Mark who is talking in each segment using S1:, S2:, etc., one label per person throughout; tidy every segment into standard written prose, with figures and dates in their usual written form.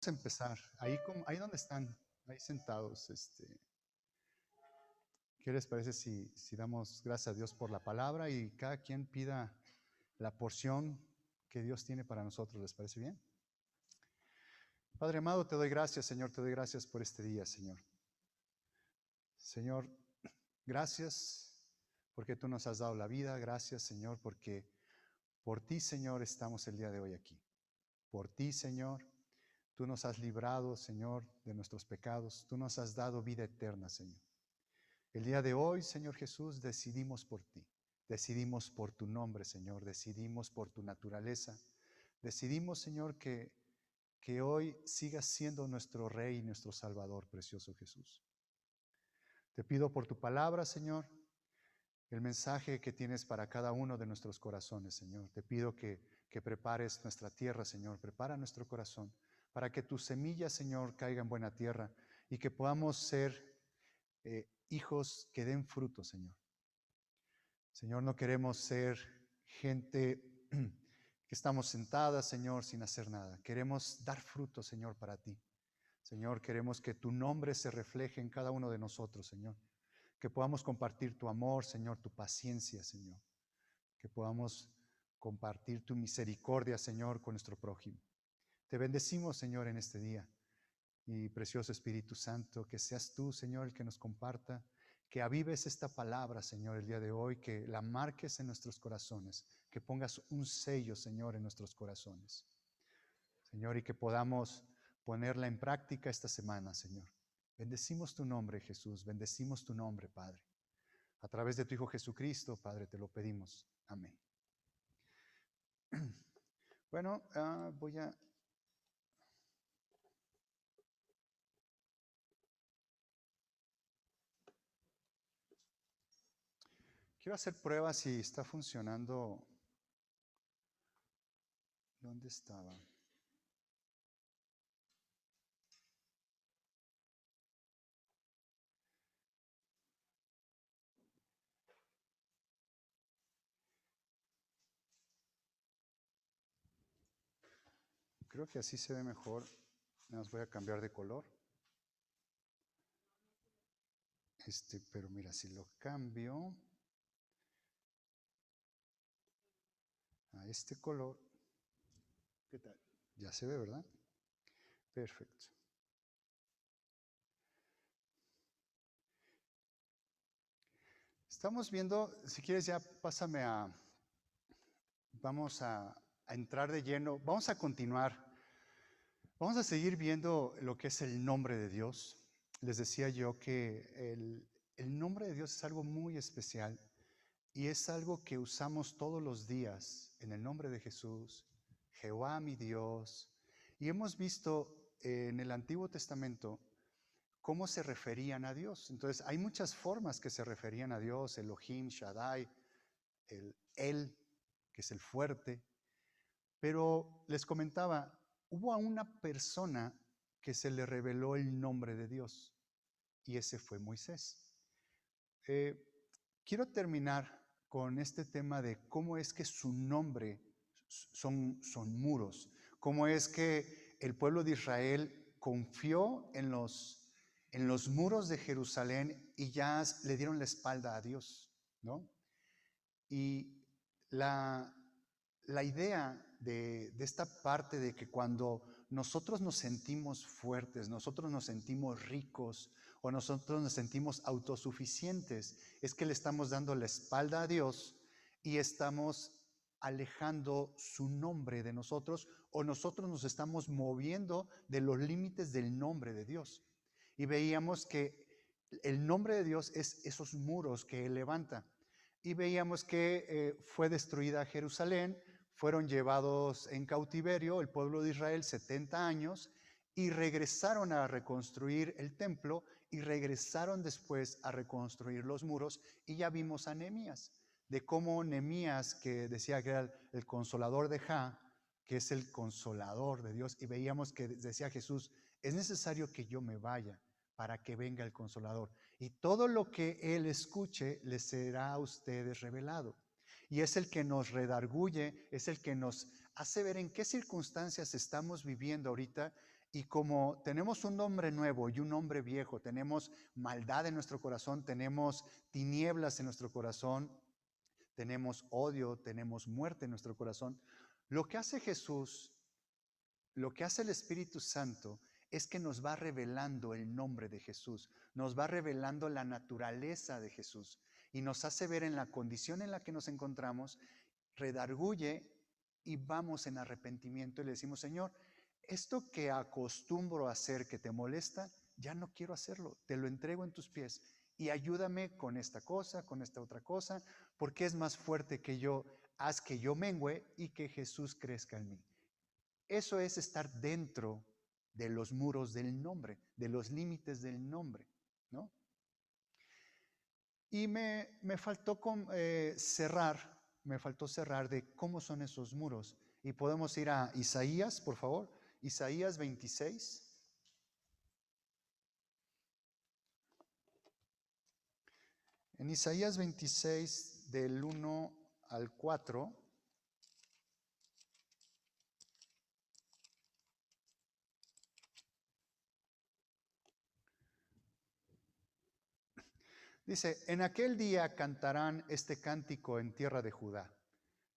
S1: empezar. Ahí donde están, ahí sentados, ¿qué les parece si damos gracias a Dios por la palabra y cada quien pida la porción que Dios tiene para nosotros? ¿Les parece bien? Padre amado, te doy gracias, Señor, te doy gracias por este día, Señor. Señor, gracias porque tú nos has dado la vida. Gracias, Señor, porque por ti, Señor, estamos el día de hoy aquí. Por ti, Señor, tú nos has librado, Señor, de nuestros pecados. Tú nos has dado vida eterna, Señor. El día de hoy, Señor Jesús, decidimos por ti. Decidimos por tu nombre, Señor. Decidimos por tu naturaleza. Decidimos, Señor, que hoy sigas siendo nuestro Rey y nuestro Salvador, precioso Jesús. Te pido por tu palabra, Señor, el mensaje que tienes para cada uno de nuestros corazones, Señor. Te pido que prepares nuestra tierra, Señor. Prepara nuestro corazón para que tu semilla, Señor, caiga en buena tierra y que podamos ser hijos que den fruto, Señor. Señor, no queremos ser gente que estamos sentadas, Señor, sin hacer nada. Queremos dar fruto, Señor, para ti. Señor, queremos que tu nombre se refleje en cada uno de nosotros, Señor. Que podamos compartir tu amor, Señor, tu paciencia, Señor. Que podamos compartir tu misericordia, Señor, con nuestro prójimo. Te bendecimos, Señor, en este día. Y precioso Espíritu Santo, que seas tú, Señor, el que nos comparta, que avives esta palabra, Señor, el día de hoy, que la marques en nuestros corazones, que pongas un sello, Señor, en nuestros corazones. Señor, y que podamos ponerla en práctica esta semana, Señor. Bendecimos tu nombre, Jesús, bendecimos tu nombre, Padre. A través de tu Hijo Jesucristo, Padre, te lo pedimos. Amén. Bueno, voy a... Quiero hacer pruebas si está funcionando. ¿Dónde estaba? Creo que así se ve mejor. Nada más voy a cambiar de color. Pero mira, si lo cambio a este color, ¿qué tal? Ya se ve, ¿verdad? Perfecto. Estamos viendo, si quieres ya pásame vamos a entrar de lleno, vamos a continuar, vamos a seguir viendo lo que es el nombre de Dios. Les decía yo que el nombre de Dios es algo muy especial y es algo que usamos todos los días en el nombre de Jesús, Jehová mi Dios. Y hemos visto en el Antiguo Testamento cómo se referían a Dios. Entonces, hay muchas formas que se referían a Dios: Elohim, Shaddai, El, que es el fuerte. Pero les comentaba, hubo a una persona que se le reveló el nombre de Dios, y ese fue Moisés. Quiero terminar con este tema de cómo es que su nombre son muros, cómo es que el pueblo de Israel confió en los muros de Jerusalén y ya le dieron la espalda a Dios, ¿no? Y la idea de esta parte de que cuando nosotros nos sentimos fuertes, nosotros nos sentimos ricos o nosotros nos sentimos autosuficientes, es que le estamos dando la espalda a Dios y estamos alejando su nombre de nosotros, o nosotros nos estamos moviendo de los límites del nombre de Dios. Y veíamos que el nombre de Dios es esos muros que Él levanta. Y veíamos que fue destruida Jerusalén, fueron llevados en cautiverio el pueblo de Israel 70 años y regresaron a reconstruir el templo y regresaron después a reconstruir los muros. Y ya vimos a Nehemías, de cómo Nehemías, que decía que era el consolador de Jah, que es el consolador de Dios, y veíamos que decía Jesús, es necesario que yo me vaya para que venga el consolador. Y todo lo que Él escuche les será a ustedes revelado. Y es el que nos redarguye, es el que nos hace ver en qué circunstancias estamos viviendo ahorita Y como tenemos un hombre nuevo y un hombre viejo, tenemos maldad en nuestro corazón, tenemos tinieblas en nuestro corazón, tenemos odio, tenemos muerte en nuestro corazón, lo que hace Jesús, lo que hace el Espíritu Santo es que nos va revelando el nombre de Jesús, nos va revelando la naturaleza de Jesús y nos hace ver en la condición en la que nos encontramos, redarguye y vamos en arrepentimiento y le decimos, Señor, esto que acostumbro a hacer que te molesta, ya no quiero hacerlo, te lo entrego en tus pies y ayúdame con esta cosa, con esta otra cosa, porque es más fuerte que yo, haz que yo mengüe y que Jesús crezca en mí. Eso es estar dentro de los muros del nombre, de los límites del nombre, ¿no? Y me faltó cerrar de cómo son esos muros. Y podemos ir a Isaías, por favor. Isaías 26. En Isaías 26, del 1 al 4. Dice, en aquel día cantarán este cántico en tierra de Judá.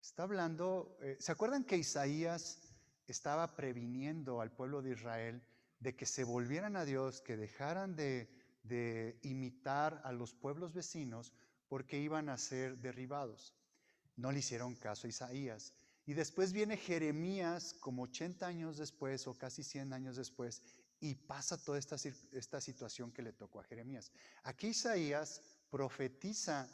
S1: Está hablando, ¿se acuerdan que Isaías estaba previniendo al pueblo de Israel de que se volvieran a Dios, que dejaran de imitar a los pueblos vecinos porque iban a ser derribados? No le hicieron caso a Isaías. Y después viene Jeremías como 80 años después o casi 100 años después y pasa toda esta situación que le tocó a Jeremías. Aquí Isaías profetiza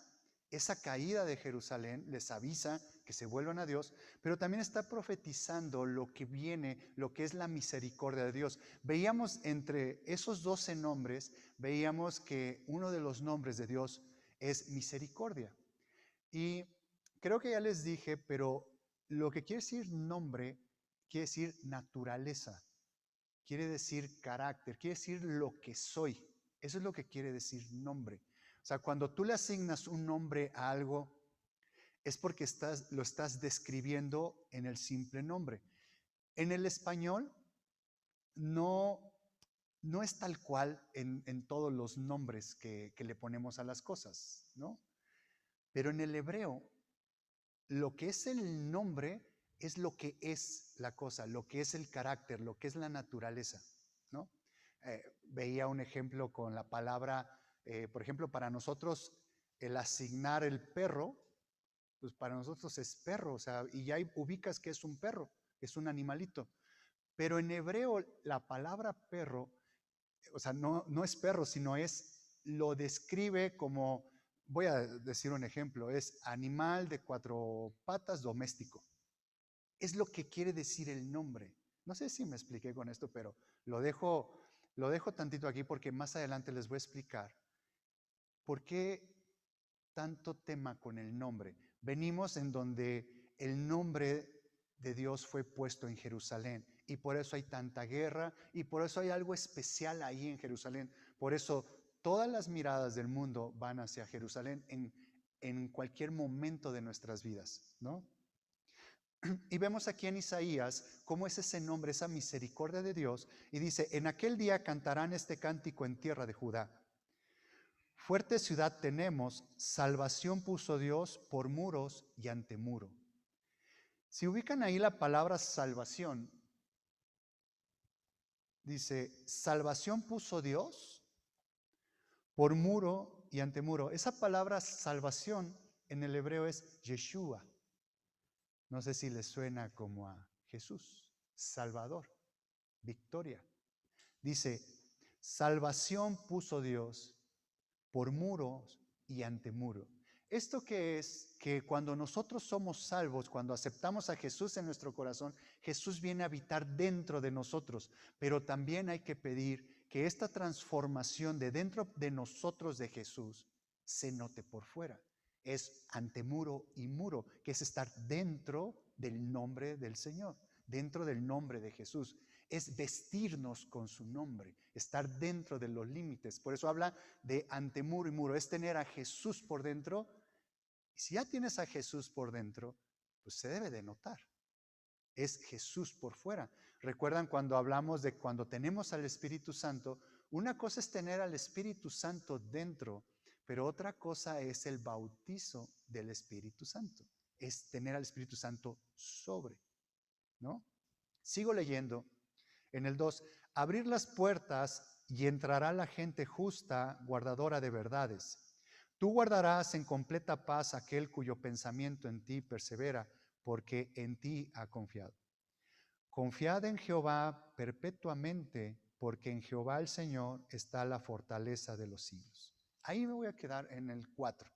S1: esa caída de Jerusalén, les avisa que se vuelvan a Dios, pero también está profetizando lo que viene, lo que es la misericordia de Dios. Veíamos entre esos 12 nombres, veíamos que uno de los nombres de Dios es misericordia. Y creo que ya les dije, pero lo que quiere decir nombre, quiere decir naturaleza, quiere decir carácter, quiere decir lo que soy. Eso es lo que quiere decir nombre. O sea, cuando tú le asignas un nombre a algo, es porque lo estás describiendo en el simple nombre. En el español no es tal cual en todos los nombres que le ponemos a las cosas, ¿no? Pero en el hebreo, lo que es el nombre es lo que es la cosa, lo que es el carácter, lo que es la naturaleza, ¿no? Veía un ejemplo con la palabra, por ejemplo, para nosotros el asignar el perro, pues para nosotros es perro, o sea, y ya ubicas que es un perro, es un animalito. Pero en hebreo la palabra perro, o sea, no es perro, sino lo describe como, voy a decir un ejemplo, es animal de 4 patas doméstico. Es lo que quiere decir el nombre. No sé si me expliqué con esto, pero lo dejo tantito aquí porque más adelante les voy a explicar por qué tanto tema con el nombre. Venimos en donde el nombre de Dios fue puesto en Jerusalén y por eso hay tanta guerra y por eso hay algo especial ahí en Jerusalén. Por eso todas las miradas del mundo van hacia Jerusalén en cualquier momento de nuestras vidas, ¿no? Y vemos aquí en Isaías cómo es ese nombre, esa misericordia de Dios, y dice, en aquel día cantarán este cántico en tierra de Judá. Fuerte ciudad tenemos, salvación puso Dios por muros y ante muro. Si ubican ahí la palabra salvación, dice, salvación puso Dios por muro y ante muro. Esa palabra salvación en el hebreo es Yeshua. No sé si les suena como a Jesús, Salvador, victoria. Dice, salvación puso Dios por muros y ante muro. ¿Esto qué es? Que cuando nosotros somos salvos, cuando aceptamos a Jesús en nuestro corazón, Jesús viene a habitar dentro de nosotros, pero también hay que pedir que esta transformación de dentro de nosotros de Jesús se note por fuera. Es ante muro y muro, que es estar dentro del nombre del Señor, dentro del nombre de Jesús. Es vestirnos con su nombre, estar dentro de los límites. Por eso habla de ante muro y muro, es tener a Jesús por dentro. Y si ya tienes a Jesús por dentro, pues se debe de notar. es Jesús por fuera. ¿Recuerdan cuando hablamos de cuando tenemos al Espíritu Santo? Una cosa es tener al Espíritu Santo dentro, pero otra cosa es el bautizo del Espíritu Santo. Es tener al Espíritu Santo sobre, ¿no? Sigo leyendo. En el 2, abrir las puertas y entrará la gente justa, guardadora de verdades. Tú guardarás en completa paz aquel cuyo pensamiento en ti persevera, porque en ti ha confiado. Confiad en Jehová perpetuamente, porque en Jehová el Señor está la fortaleza de los siglos. Ahí me voy a quedar en el 4.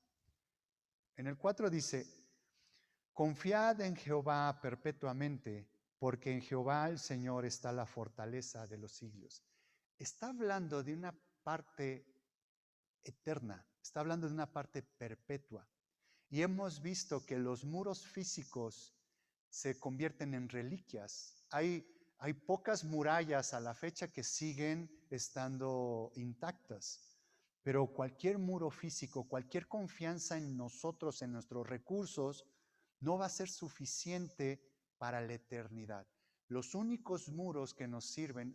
S1: En el 4 dice, confiad en Jehová perpetuamente, porque en Jehová el Señor está la fortaleza de los siglos. Está hablando de una parte eterna, está hablando de una parte perpetua. Y hemos visto que los muros físicos se convierten en reliquias. Hay pocas murallas a la fecha que siguen estando intactas, pero cualquier muro físico, cualquier confianza en nosotros, en nuestros recursos, no va a ser suficiente para la eternidad. Los únicos muros que nos sirven,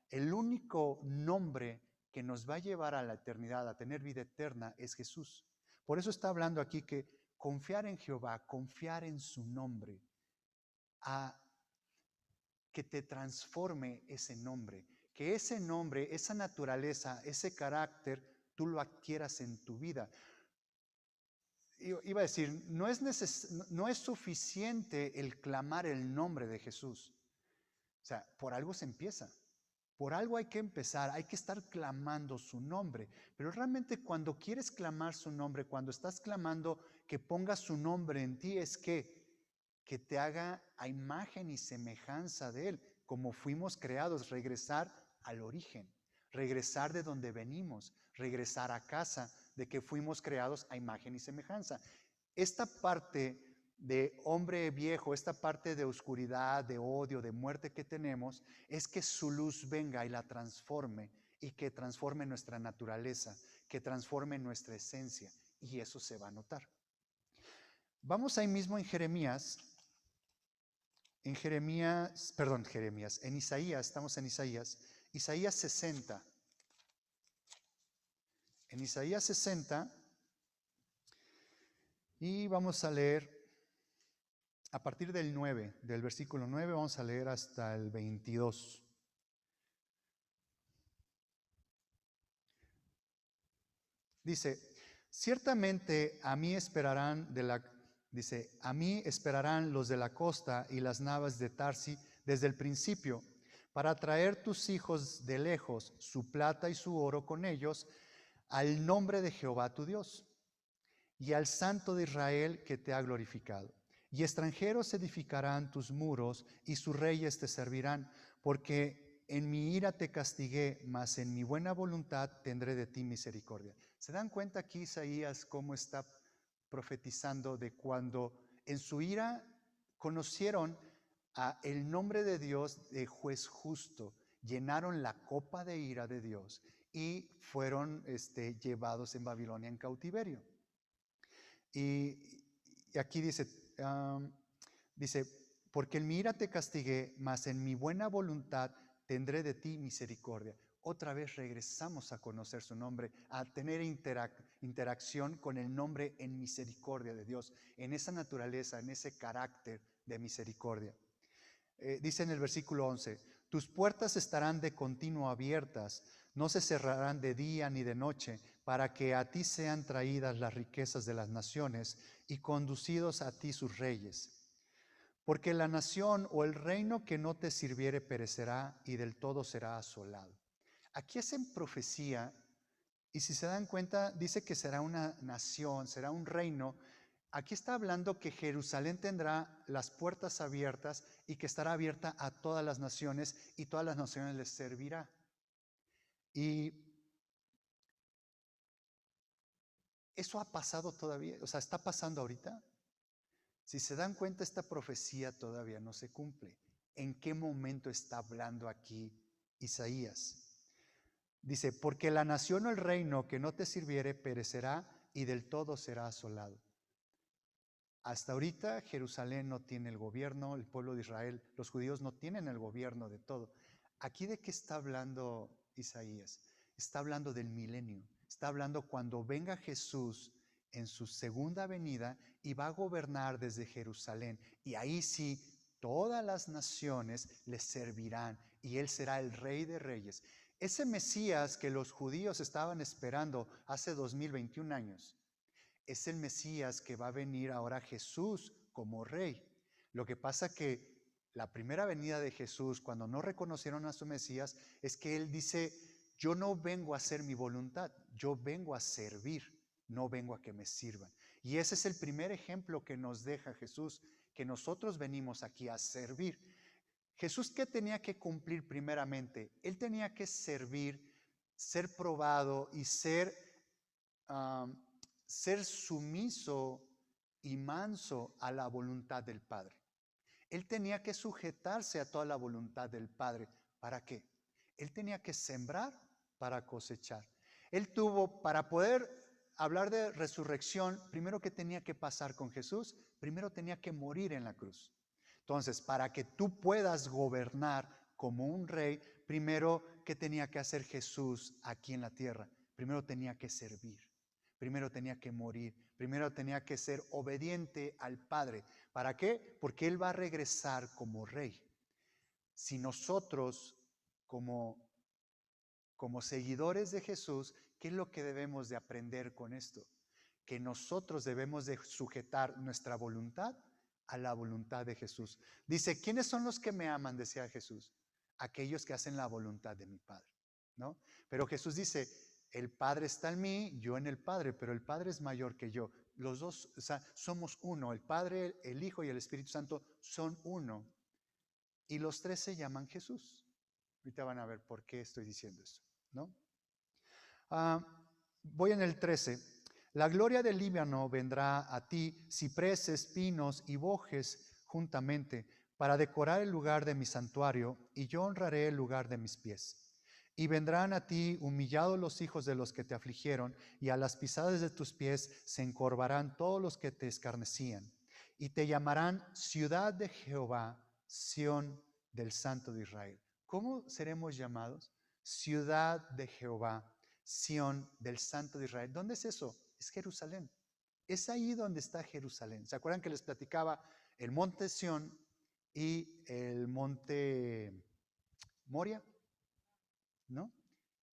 S1: el único nombre que nos va a llevar a la eternidad, a tener vida eterna, es Jesús. Por eso está hablando aquí que confiar en Jehová, confiar en su nombre, a que te transforme ese nombre, que ese nombre, esa naturaleza, ese carácter, tú lo adquieras en tu vida. Iba a decir, no es suficiente el clamar el nombre de Jesús. O sea, por algo se empieza. Por algo hay que empezar, hay que estar clamando su nombre. Pero realmente cuando quieres clamar su nombre, cuando estás clamando que ponga su nombre en ti, es que te haga a imagen y semejanza de Él, como fuimos creados, regresar al origen, regresar de donde venimos, regresar a casa, de que fuimos creados a imagen y semejanza. Esta parte de hombre viejo, esta parte de oscuridad, de odio, de muerte que tenemos, es que su luz venga y la transforme, y que transforme nuestra naturaleza, que transforme nuestra esencia, y eso se va a notar. Vamos ahí mismo en en Isaías, estamos en Isaías 60. En Isaías 60, y vamos a leer a partir del 9, del versículo 9, vamos a leer hasta el 22. Dice, ciertamente a mí esperarán a mí esperarán los de la costa y las naves de Tarsi desde el principio, para traer tus hijos de lejos, su plata y su oro con ellos, al nombre de Jehová tu Dios, y al Santo de Israel que te ha glorificado. Y extranjeros edificarán tus muros, y sus reyes te servirán, porque en mi ira te castigué, mas en mi buena voluntad tendré de ti misericordia. ¿Se dan cuenta aquí Isaías cómo está profetizando de cuando en su ira conocieron el nombre de Dios de juez justo, llenaron la copa de ira de Dios y fueron llevados en Babilonia en cautiverio? Y aquí dice, porque en mi ira te castigué, mas en mi buena voluntad tendré de ti misericordia. Otra vez regresamos a conocer su nombre, a tener interacción con el nombre en misericordia de Dios, en esa naturaleza, en ese carácter de misericordia. Dice en el versículo 11, tus puertas estarán de continuo abiertas, no se cerrarán de día ni de noche, para que a ti sean traídas las riquezas de las naciones y conducidos a ti sus reyes. Porque la nación o el reino que no te sirviere perecerá y del todo será asolado. Aquí es en profecía, y si se dan cuenta, dice que será una nación, será un reino. Aquí está hablando que Jerusalén tendrá las puertas abiertas y que estará abierta a todas las naciones y todas las naciones les servirá. Y eso ha pasado todavía, o sea, está pasando ahorita. Si se dan cuenta, esta profecía todavía no se cumple. ¿En qué momento está hablando aquí Isaías? Dice, porque la nación o el reino que no te sirviere perecerá y del todo será asolado. Hasta ahorita Jerusalén no tiene el gobierno, el pueblo de Israel, los judíos no tienen el gobierno de todo. ¿Aquí de qué está hablando Isaías? Está hablando del milenio. Está hablando cuando venga Jesús en su segunda venida y va a gobernar desde Jerusalén. Y ahí sí, todas las naciones le servirán y él será el Rey de Reyes. Ese Mesías que los judíos estaban esperando hace 2021 años, es el Mesías que va a venir ahora Jesús como Rey. Lo que pasa que la primera venida de Jesús, cuando no reconocieron a su Mesías, es que Él dice, yo no vengo a hacer mi voluntad, yo vengo a servir, no vengo a que me sirvan. Y ese es el primer ejemplo que nos deja Jesús, que nosotros venimos aquí a servir. Jesús, ¿qué tenía que cumplir primeramente? Él tenía que servir, ser probado y ser sumiso y manso a la voluntad del Padre. Él tenía que sujetarse a toda la voluntad del Padre. ¿Para qué? Él tenía que sembrar para cosechar. Él tuvo, para poder hablar de resurrección, primero que tenía que pasar con Jesús, primero tenía que morir en la cruz. Entonces, para que tú puedas gobernar como un rey, primero, ¿qué tenía que hacer Jesús aquí en la tierra? Primero tenía que servir. Primero tenía que morir, primero tenía que ser obediente al Padre. ¿Para qué? Porque Él va a regresar como rey. Si nosotros, como seguidores de Jesús, ¿qué es lo que debemos de aprender con esto? Que nosotros debemos de sujetar nuestra voluntad a la voluntad de Jesús. Dice, ¿quiénes son los que me aman? Decía Jesús. Aquellos que hacen la voluntad de mi Padre, ¿no? Pero Jesús dice, el Padre está en mí, yo en el Padre, pero el Padre es mayor que yo. Los dos, o sea, somos uno. El Padre, el Hijo y el Espíritu Santo son uno. Y los tres se llaman Jesús. Ahorita van a ver por qué estoy diciendo eso, ¿no? Voy en el 13. La gloria del Líbano vendrá a ti, cipreses, pinos y bojes juntamente, para decorar el lugar de mi santuario, y yo honraré el lugar de mis pies. Y vendrán a ti humillados los hijos de los que te afligieron, y a las pisadas de tus pies se encorvarán todos los que te escarnecían. Y te llamarán ciudad de Jehová, Sión del Santo de Israel. ¿Cómo seremos llamados? Ciudad de Jehová, Sión del Santo de Israel. ¿Dónde es eso? Es Jerusalén. Es ahí donde está Jerusalén. ¿Se acuerdan que les platicaba el monte Sión y el monte Moria? ¿No?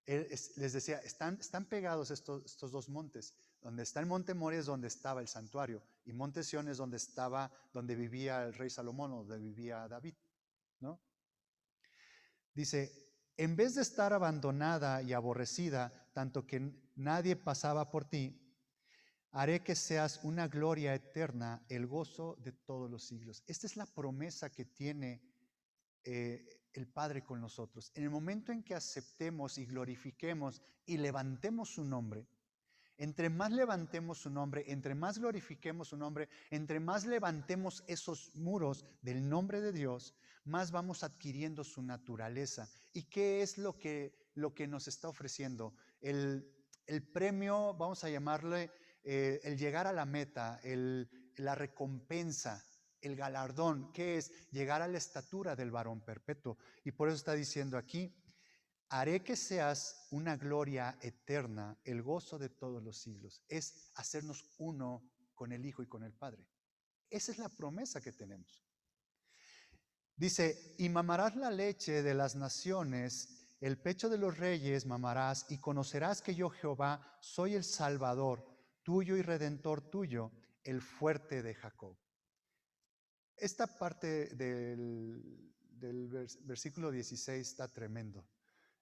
S1: Les decía, están pegados estos dos montes. Donde está el monte Moria es donde estaba el santuario, y monte Sión es donde vivía el rey Salomón, donde vivía David, ¿no? Dice, en vez de estar abandonada y aborrecida, tanto que nadie pasaba por ti, haré que seas una gloria eterna, el gozo de todos los siglos. Esta es la promesa que tiene el Padre con nosotros. En el momento en que aceptemos y glorifiquemos y levantemos su nombre, entre más levantemos su nombre, entre más glorifiquemos su nombre, entre más levantemos esos muros del nombre de Dios, más vamos adquiriendo su naturaleza. ¿Y qué es lo que nos está ofreciendo? El premio, vamos a llamarle el llegar a la meta, la recompensa, el galardón, que es llegar a la estatura del varón perpetuo. Y por eso está diciendo aquí, haré que seas una gloria eterna, el gozo de todos los siglos. Es hacernos uno con el Hijo y con el Padre. Esa es la promesa que tenemos. Dice, y mamarás la leche de las naciones, el pecho de los reyes mamarás, y conocerás que yo Jehová soy el Salvador tuyo y Redentor tuyo, el fuerte de Jacob. Esta parte del versículo 16 está tremendo.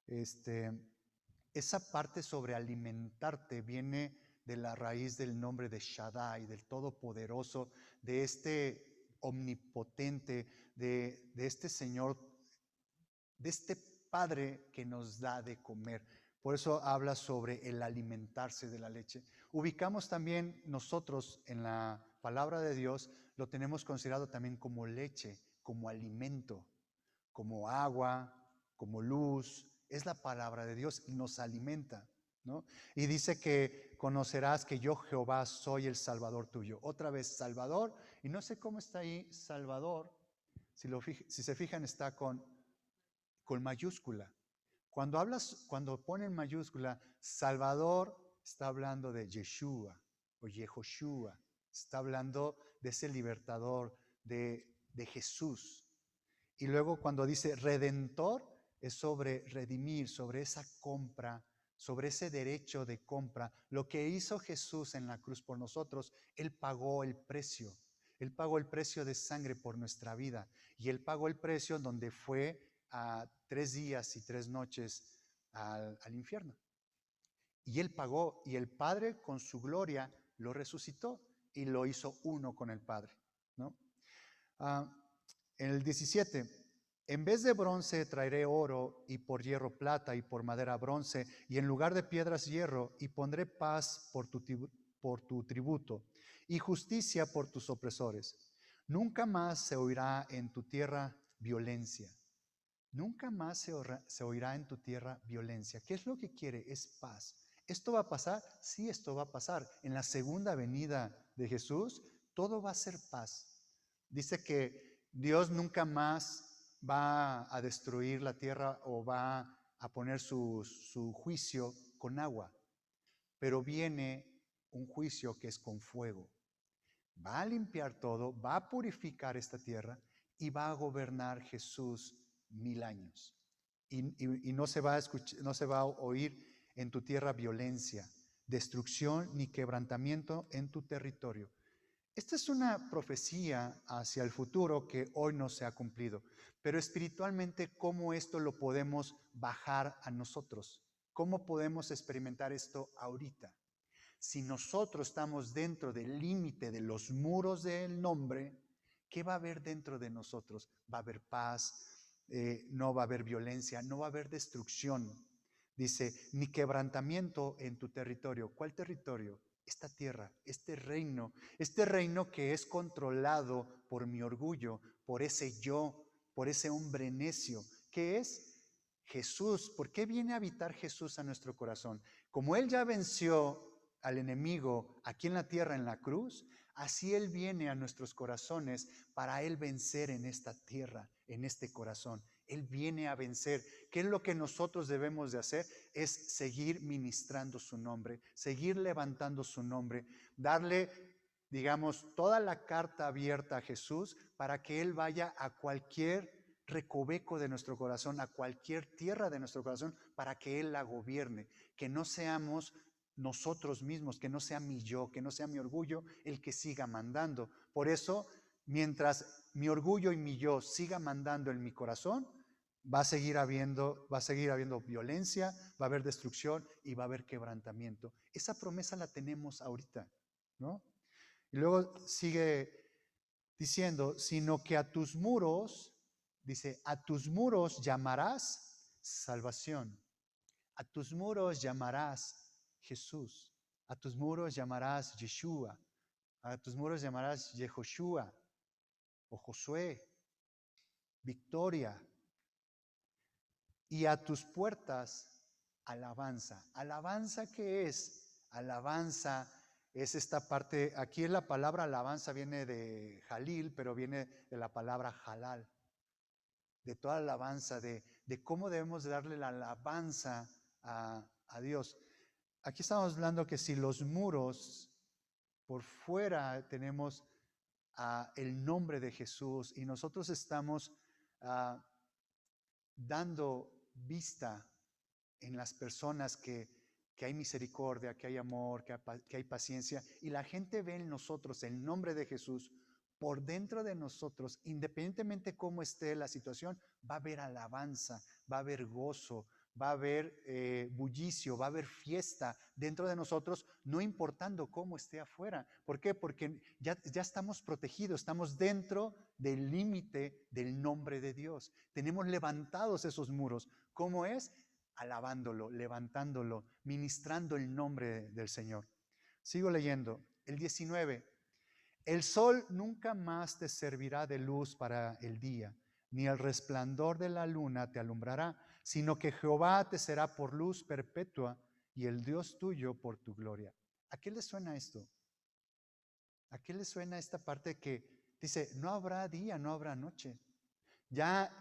S1: Esa parte sobre alimentarte viene de la raíz del nombre de Shaddai, del Todopoderoso, de este omnipotente, de este Señor, de este Padre que nos da de comer. Por eso habla sobre el alimentarse de la leche. Ubicamos también nosotros en la palabra de Dios, lo tenemos considerado también como leche, como alimento, como agua, como luz. Es la palabra de Dios y nos alimenta. ¿no? Y dice que conocerás que yo Jehová soy el Salvador tuyo. Otra vez Salvador, y no sé cómo está ahí Salvador, si se fijan está con mayúscula. Cuando ponen mayúscula, Salvador está hablando de Yeshua o Yehoshua, está hablando de ese libertador, de Jesús. Y luego cuando dice redentor, es sobre redimir, sobre esa compra, sobre ese derecho de compra. Lo que hizo Jesús en la cruz por nosotros, Él pagó el precio. Él pagó el precio de sangre por nuestra vida. Y Él pagó el precio donde fue a 3 días y 3 noches al infierno. Y Él pagó, y el Padre con su gloria lo resucitó y lo hizo uno con el Padre, ¿no? En el 17, en vez de bronce traeré oro, y por hierro plata, y por madera bronce, y en lugar de piedras hierro, y pondré paz por tu tributo, y justicia por tus opresores. Nunca más se oirá en tu tierra violencia. Nunca más se oirá en tu tierra violencia. ¿Qué es lo que quiere? Es paz. ¿Esto va a pasar? Sí, esto va a pasar. En la segunda venida de Jesús, todo va a ser paz. Dice que Dios nunca más va a destruir la tierra o va a poner su juicio con agua, pero viene un juicio que es con fuego. Va a limpiar todo, va a purificar esta tierra y va a gobernar Jesús 1000 años. Y no se va a escuchar, no se va a oír en tu tierra violencia, destrucción ni quebrantamiento en tu territorio. Esta es una profecía hacia el futuro que hoy no se ha cumplido, pero espiritualmente, ¿cómo esto lo podemos bajar a nosotros? ¿Cómo podemos experimentar esto ahorita? Si nosotros estamos dentro del límite de los muros del nombre, ¿qué va a haber dentro de nosotros? Va a haber paz, no va a haber violencia, no va a haber destrucción. Dice, ni quebrantamiento en tu territorio. ¿Cuál territorio? Esta tierra, este reino que es controlado por mi orgullo, por ese yo, por ese hombre necio, que es Jesús. ¿Por qué viene a habitar Jesús a nuestro corazón? Como Él ya venció al enemigo aquí en la tierra, en la cruz, así Él viene a nuestros corazones para Él vencer en esta tierra, en este corazón. Él viene a vencer. ¿Qué es lo que nosotros debemos de hacer? Es seguir ministrando su nombre, seguir levantando su nombre, darle, digamos, toda la carta abierta a Jesús para que Él vaya a cualquier recoveco de nuestro corazón, a cualquier tierra de nuestro corazón, para que Él la gobierne, que no seamos nosotros mismos, que no sea mi yo, que no sea mi orgullo el que siga mandando. Por eso, mientras mi orgullo y mi yo siga mandando en mi corazón, va a seguir habiendo violencia, va a haber destrucción y va a haber quebrantamiento. Esa promesa la tenemos ahorita, ¿no? Y luego sigue diciendo, sino que a tus muros, dice, a tus muros llamarás salvación, a tus muros llamarás Jesús, a tus muros llamarás Yeshua, a tus muros llamarás Yehoshua o Josué, victoria, y a tus puertas alabanza. ¿Alabanza qué es? Alabanza es esta parte, aquí la palabra alabanza viene de Jalil, pero viene de la palabra halal, de toda alabanza, de cómo debemos darle la alabanza a Dios. Aquí estamos hablando que si los muros por fuera tenemos el nombre de Jesús y nosotros estamos dando vista en las personas que hay misericordia, que hay amor, que hay paciencia, y la gente ve en nosotros el nombre de Jesús, por dentro de nosotros, independientemente cómo esté la situación, va a haber alabanza, va a haber gozo, va a haber bullicio, va a haber fiesta dentro de nosotros, no importando cómo esté afuera. ¿Por qué? Porque ya estamos protegidos, estamos dentro del límite del nombre de Dios. Tenemos levantados esos muros. ¿Cómo es? Alabándolo, levantándolo, ministrando el nombre del Señor. Sigo leyendo. El 19. El sol nunca más te servirá de luz para el día, ni el resplandor de la luna te alumbrará, sino que Jehová te será por luz perpetua y el Dios tuyo por tu gloria. ¿A qué le suena esto? ¿A qué le suena esta parte que dice, no habrá día, no habrá noche? Ya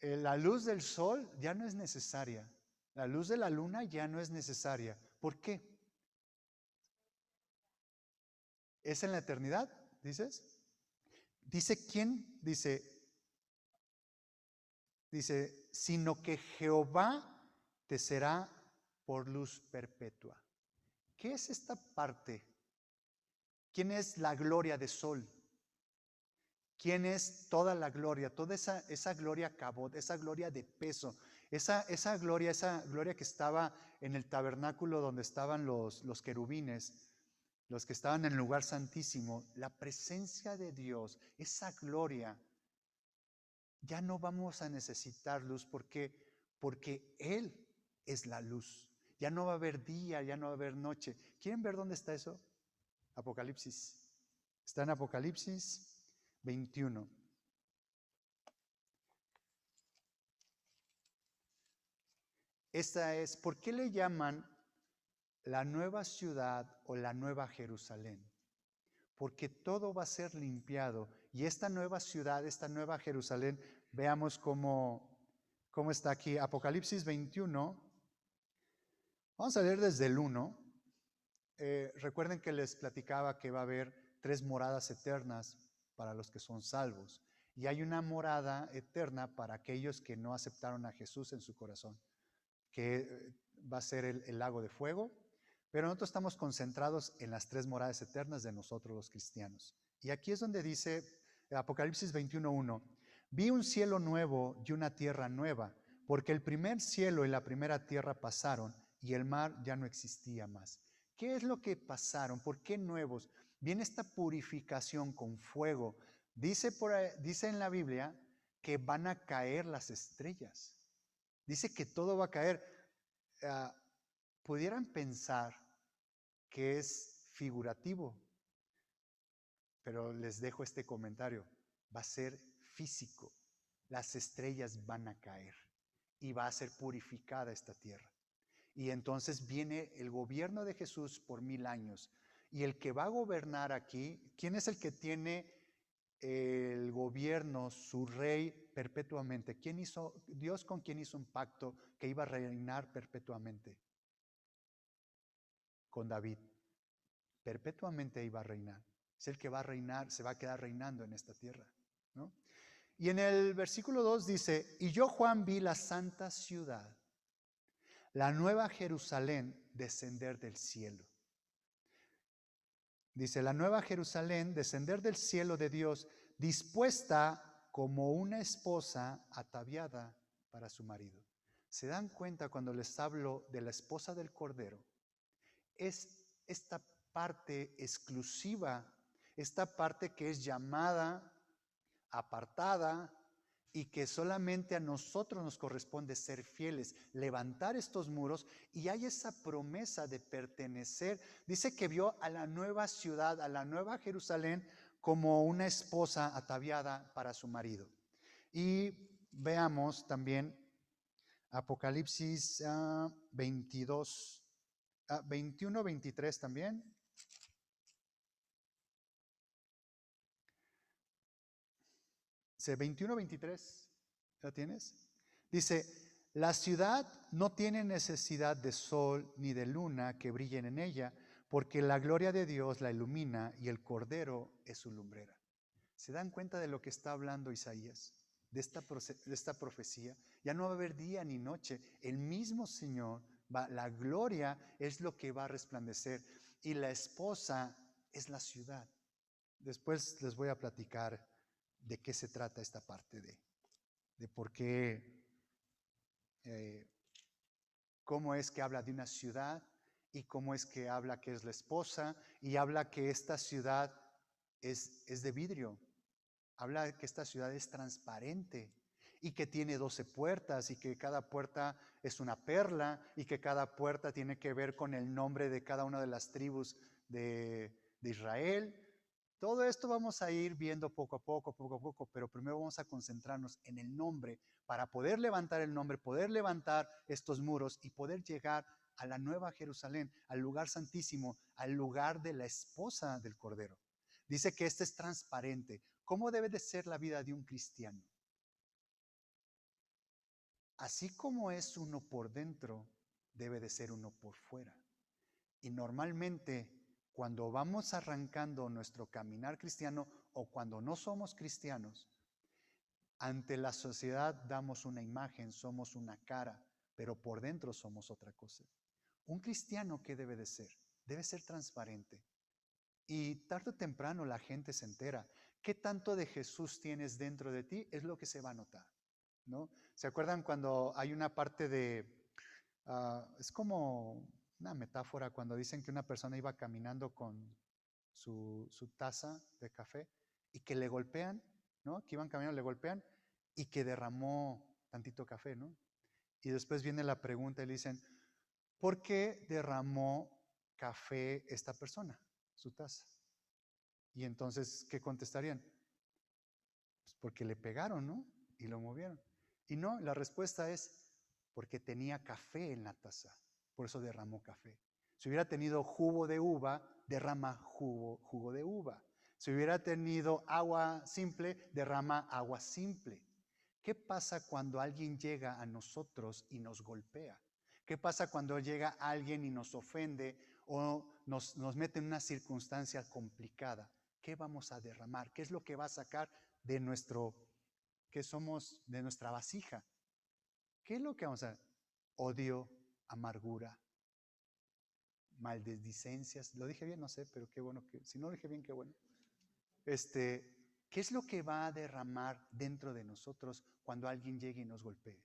S1: la luz del sol ya no es necesaria. La luz de la luna ya no es necesaria. ¿Por qué? ¿Es en la eternidad, dices? Dice, ¿quién? Dice, sino que Jehová te será por luz perpetua. ¿Qué es esta parte? ¿Quién es la gloria de sol? ¿Quién es toda la gloria? Toda esa gloria cabot, esa gloria de peso, esa gloria que estaba en el tabernáculo donde estaban los querubines, los que estaban en el lugar santísimo, la presencia de Dios, esa gloria, ya no vamos a necesitar luz porque Él es la luz. Ya no va a haber día, ya no va a haber noche. ¿Quieren ver dónde está eso? Apocalipsis. Está en Apocalipsis 21. Esta es, ¿por qué le llaman la nueva ciudad o la nueva Jerusalén? Porque todo va a ser limpiado. Y esta nueva ciudad, esta nueva Jerusalén, veamos cómo está aquí. Apocalipsis 21. Vamos a leer desde el 1. Recuerden que les platicaba que va a haber 3 moradas eternas para los que son salvos. Y hay una morada eterna para aquellos que no aceptaron a Jesús en su corazón, que va a ser el lago de fuego. Pero nosotros estamos concentrados en las 3 moradas eternas de nosotros los cristianos. Y aquí es donde dice Apocalipsis 21:1, vi un cielo nuevo y una tierra nueva, porque el primer cielo y la primera tierra pasaron y el mar ya no existía más. ¿Qué es lo que pasaron? ¿Por qué nuevos? Viene esta purificación con fuego. Dice en la Biblia que van a caer las estrellas. Dice que todo va a caer. Pudieran pensar que es figurativo, pero les dejo este comentario. Va a ser físico. Las estrellas van a caer y va a ser purificada esta tierra. Y entonces viene el gobierno de Jesús por 1000 años. Y el que va a gobernar aquí, ¿quién es el que tiene el gobierno, su rey perpetuamente? ¿Quién hizo, Dios con quién hizo un pacto que iba a reinar perpetuamente? Con David. Perpetuamente iba a reinar. Es el que va a reinar, se va a quedar reinando en esta tierra, ¿no? Y en el versículo 2 dice, y yo Juan vi la santa ciudad, la nueva Jerusalén, descender del cielo. Dice, la nueva Jerusalén, descender del cielo de Dios, dispuesta como una esposa ataviada para su marido. ¿Se dan cuenta cuando les hablo de la esposa del Cordero? Es esta parte exclusiva, esta parte que es llamada, apartada, y que solamente a nosotros nos corresponde ser fieles, levantar estos muros, y hay esa promesa de pertenecer. Dice que vio a la nueva ciudad, a la nueva Jerusalén, como una esposa ataviada para su marido. Y veamos también Apocalipsis 22, 21, 23 también. Dice 21, 23. ¿La tienes? Dice, la ciudad no tiene necesidad de sol ni de luna que brillen en ella, porque la gloria de Dios la ilumina y el Cordero es su lumbrera. ¿Se dan cuenta de lo que está hablando Isaías? De esta profecía. Ya no va a haber día ni noche. El mismo Señor, la gloria es lo que va a resplandecer. Y la esposa es la ciudad. Después les voy a platicar de qué se trata esta parte de por qué, cómo es que habla de una ciudad y cómo es que habla que es la esposa y habla que esta ciudad es de vidrio. Habla que esta ciudad es transparente y que tiene 12 puertas y que cada puerta es una perla y que cada puerta tiene que ver con el nombre de cada una de las tribus de Israel. Todo esto vamos a ir viendo poco a poco, pero primero vamos a concentrarnos en el nombre para poder levantar el nombre, poder levantar estos muros y poder llegar a la nueva Jerusalén, al lugar santísimo, al lugar de la esposa del Cordero. Dice que este es transparente. ¿Cómo debe de ser la vida de un cristiano? Así como es uno por dentro, debe de ser uno por fuera. Y normalmente, cuando vamos arrancando nuestro caminar cristiano o cuando no somos cristianos, ante la sociedad damos una imagen, somos una cara, pero por dentro somos otra cosa. Un cristiano, ¿qué debe de ser? Debe ser transparente. Y tarde o temprano la gente se entera. ¿Qué tanto de Jesús tienes dentro de ti? Es lo que se va a notar, ¿no? ¿Se acuerdan cuando hay una parte de... es como una metáfora cuando dicen que una persona iba caminando con su taza de café y que le golpean, ¿no? Que iban caminando, le golpean y que derramó tantito café, ¿no? Y después viene la pregunta y le dicen, ¿por qué derramó café esta persona, su taza? Y entonces, ¿qué contestarían? Pues porque le pegaron, ¿no? Y lo movieron. Y no, la respuesta es porque tenía café en la taza, por eso derramó café. Si hubiera tenido jugo de uva, derrama jugo de uva. Si hubiera tenido agua simple, derrama agua simple. ¿Qué pasa cuando alguien llega a nosotros y nos golpea? ¿Qué pasa cuando llega alguien y nos ofende o nos mete en una circunstancia complicada? ¿Qué vamos a derramar? ¿Qué es lo que va a sacar de de nuestra vasija? ¿Qué es lo que vamos a hacer? Odio, amargura, maldicencias. ¿Lo dije bien? No sé, pero qué bueno que, si no lo dije bien, qué bueno. ¿Qué es lo que va a derramar dentro de nosotros cuando alguien llegue y nos golpee?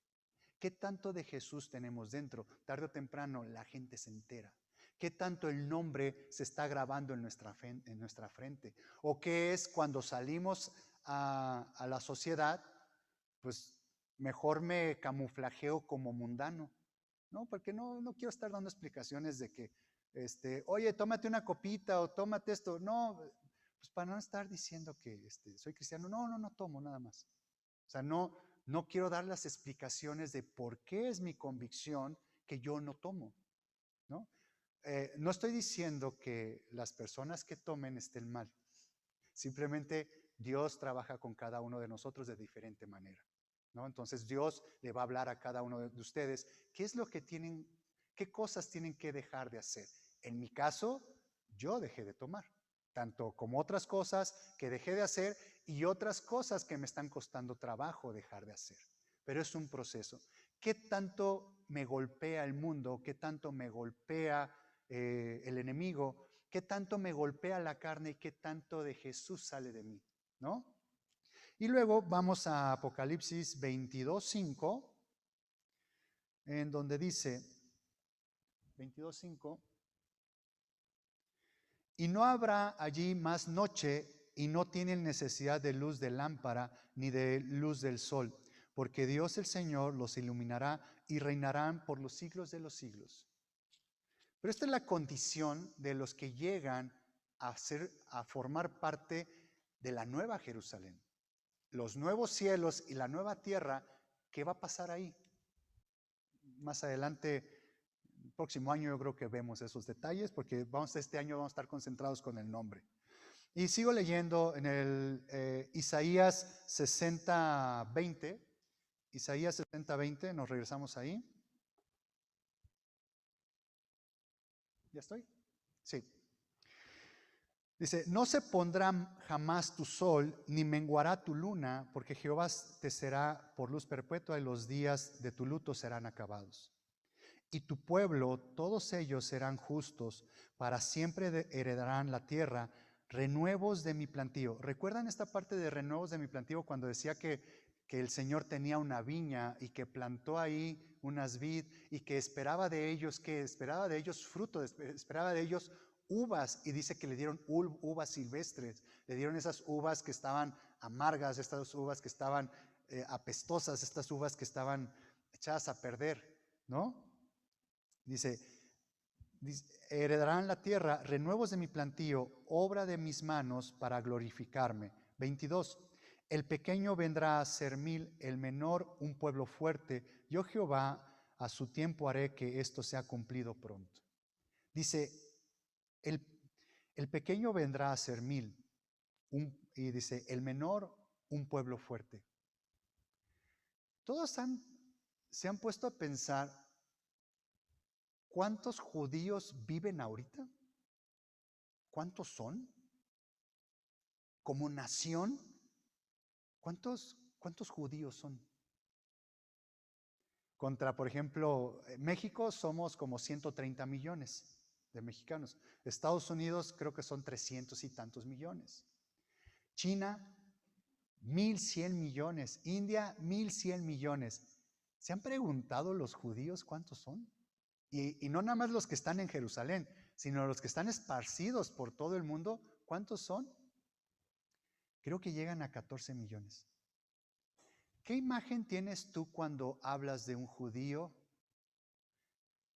S1: ¿Qué tanto de Jesús tenemos dentro? Tarde o temprano la gente se entera. ¿Qué tanto el nombre se está grabando en nuestra frente? ¿O qué es cuando salimos a la sociedad? Pues mejor me camuflajeo como mundano, ¿no? Porque no quiero estar dando explicaciones de que, oye, tómate una copita o tómate esto. No, pues para no estar diciendo que soy cristiano, no tomo nada más. O sea, no quiero dar las explicaciones de por qué es mi convicción que yo no tomo, ¿no? No estoy diciendo que las personas que tomen estén mal. Simplemente Dios trabaja con cada uno de nosotros de diferente manera, ¿no? Entonces Dios le va a hablar a cada uno de ustedes qué es lo que tienen, qué cosas tienen que dejar de hacer. En mi caso, yo dejé de tomar, tanto como otras cosas que dejé de hacer y otras cosas que me están costando trabajo dejar de hacer. Pero es un proceso. ¿Qué tanto me golpea el mundo? ¿Qué tanto me golpea el enemigo? ¿Qué tanto me golpea la carne y qué tanto de Jesús sale de mí? ¿No? Y luego vamos a Apocalipsis 22:5, en donde dice, 22:5, y no habrá allí más noche y no tienen necesidad de luz de lámpara ni de luz del sol, porque Dios el Señor los iluminará y reinarán por los siglos de los siglos. Pero esta es la condición de los que llegan a formar parte de la nueva Jerusalén. Los nuevos cielos y la nueva tierra, ¿qué va a pasar ahí? Más adelante, el próximo año yo creo que vemos esos detalles, porque este año vamos a estar concentrados con el nombre. Y sigo leyendo en el Isaías 60:20. Isaías 60:20, nos regresamos ahí. ¿Ya estoy? Sí. Dice, no se pondrá jamás tu sol, ni menguará tu luna, porque Jehová te será por luz perpetua y los días de tu luto serán acabados. Y tu pueblo, todos ellos serán justos, para siempre heredarán la tierra, renuevos de mi plantío. ¿Recuerdan esta parte de renuevos de mi plantío cuando decía que el Señor tenía una viña y que plantó ahí unas vid y que esperaba de ellos, fruto, esperaba de ellos uvas, y dice que le dieron uvas silvestres, le dieron esas uvas que estaban amargas, estas uvas que estaban apestosas, estas uvas que estaban echadas a perder, ¿no? Dice, heredarán la tierra, renuevos de mi plantío, obra de mis manos para glorificarme. 22. El pequeño vendrá a ser 1000, el menor un pueblo fuerte. Yo Jehová a su tiempo haré que esto sea cumplido pronto. Dice, el pequeño vendrá a ser 1000, y dice, el menor un pueblo fuerte. Todos se han puesto a pensar, ¿cuántos judíos viven ahorita? ¿Cuántos son? Como nación, ¿cuántos judíos son? Contra, por ejemplo, México somos como 130 millones de mexicanos. Estados Unidos creo que son 300 y tantos millones. China, 1,100 millones. India, 1,100 millones. ¿Se han preguntado los judíos cuántos son? Y no nada más los que están en Jerusalén, sino los que están esparcidos por todo el mundo. ¿Cuántos son? Creo que llegan a 14 millones. ¿Qué imagen tienes tú cuando hablas de un judío?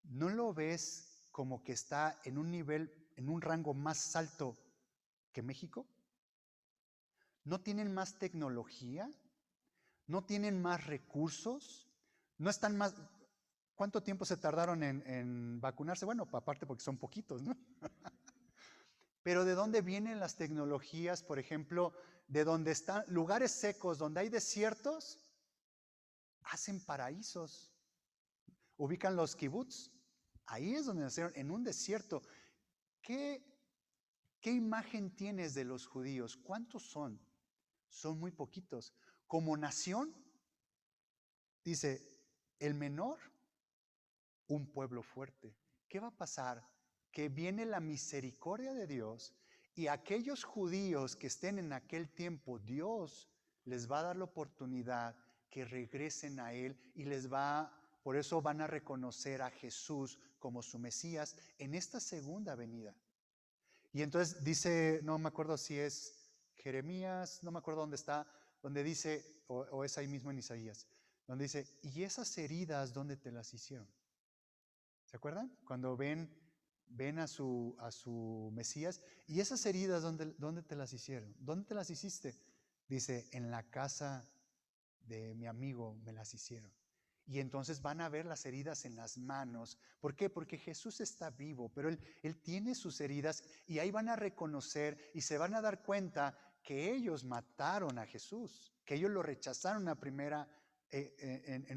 S1: ¿No lo ves como que está en un nivel, en un rango más alto que México? ¿No tienen más tecnología? ¿No tienen más recursos? ¿No están más? ¿Cuánto tiempo se tardaron en vacunarse? Bueno, aparte porque son poquitos, ¿no? Pero ¿de dónde vienen las tecnologías? Por ejemplo, de donde están lugares secos, donde hay desiertos, hacen paraísos. Ubican los kibbutz. Ahí es donde nacieron, en un desierto. ¿Qué imagen tienes de los judíos? ¿Cuántos son? Son muy poquitos. Como nación, dice, el menor, un pueblo fuerte. ¿Qué va a pasar? Que viene la misericordia de Dios y aquellos judíos que estén en aquel tiempo, Dios les va a dar la oportunidad que regresen a Él y por eso van a reconocer a Jesús como su Mesías en esta segunda venida. Y entonces dice, no me acuerdo si es Jeremías, no me acuerdo dónde está, donde dice, o es ahí mismo en Isaías, donde dice, ¿y esas heridas dónde te las hicieron? ¿Se acuerdan? Cuando ven a su Mesías, ¿y esas heridas dónde te las hicieron? ¿Dónde te las hiciste? Dice, en la casa de mi amigo me las hicieron. Y entonces van a ver las heridas en las manos. ¿Por qué? Porque Jesús está vivo, pero Él tiene sus heridas y ahí van a reconocer y se van a dar cuenta que ellos mataron a Jesús, que ellos lo rechazaron en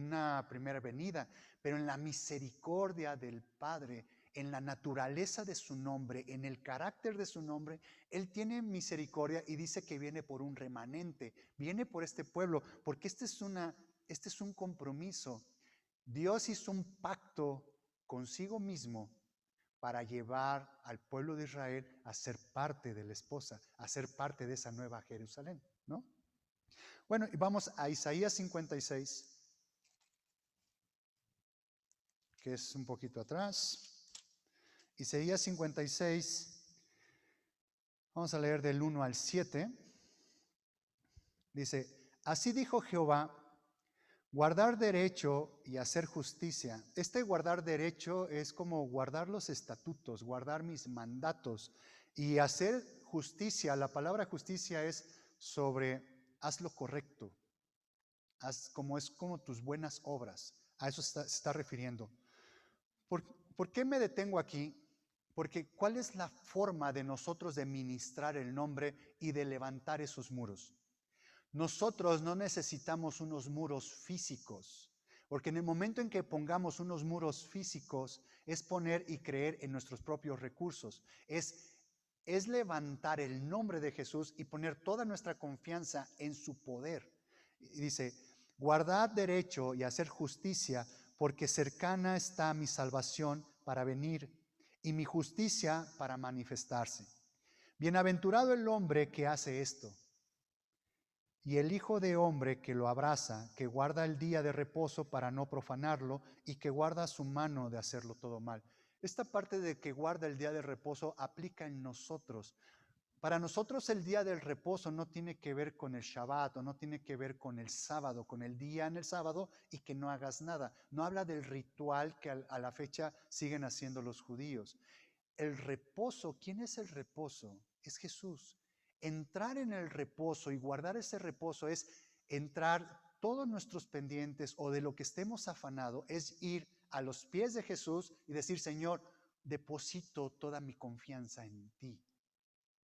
S1: una primera venida, pero en la misericordia del Padre, en la naturaleza de su nombre, en el carácter de su nombre, Él tiene misericordia y dice que viene por un remanente, viene por este pueblo, porque este es un compromiso. Dios hizo un pacto consigo mismo para llevar al pueblo de Israel a ser parte de la esposa, a ser parte de esa nueva Jerusalén, ¿no? Bueno, y vamos a Isaías 56, que es un poquito atrás. Isaías 56, vamos a leer del 1 al 7. Dice, así dijo Jehová, guardar derecho y hacer justicia. Este guardar derecho es como guardar los estatutos, guardar mis mandatos. Y hacer justicia, la palabra justicia es sobre haz lo correcto. Es como tus buenas obras. A eso se está refiriendo. ¿Por qué me detengo aquí? Porque ¿cuál es la forma de nosotros de ministrar el nombre y de levantar esos muros? Nosotros no necesitamos unos muros físicos, porque en el momento en que pongamos unos muros físicos es poner y creer en nuestros propios recursos. Es levantar el nombre de Jesús y poner toda nuestra confianza en su poder. Y dice, guardad derecho y hacer justicia, porque cercana está mi salvación para venir y mi justicia para manifestarse. Bienaventurado el hombre que hace esto, y el hijo de hombre que lo abraza, que guarda el día de reposo para no profanarlo y que guarda su mano de hacerlo todo mal. Esta parte de que guarda el día de reposo aplica en nosotros. Para nosotros el día del reposo no tiene que ver con el Shabbat o no tiene que ver con el sábado, con el día en el sábado y que no hagas nada. No habla del ritual que a la fecha siguen haciendo los judíos. El reposo, ¿quién es el reposo? Es Jesús. Entrar en el reposo y guardar ese reposo es entrar todos nuestros pendientes o de lo que estemos afanados, es ir a los pies de Jesús y decir, Señor, deposito toda mi confianza en ti.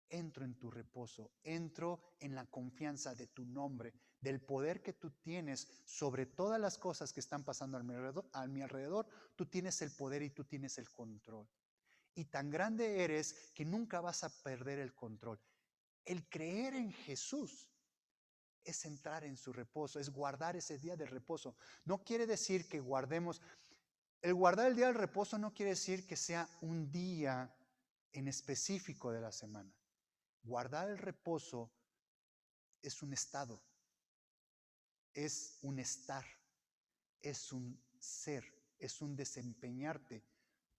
S1: Entro en tu reposo, entro en la confianza de tu nombre, del poder que tú tienes sobre todas las cosas que están pasando a mi alrededor. Tú tienes el poder y tú tienes el control. Y tan grande eres que nunca vas a perder el control. El creer en Jesús es entrar en su reposo, es guardar ese día de reposo. No quiere decir que guardemos, el guardar el día del reposo no quiere decir que sea un día en específico de la semana. Guardar el reposo es un estado, es un estar, es un ser, es un desempeñarte.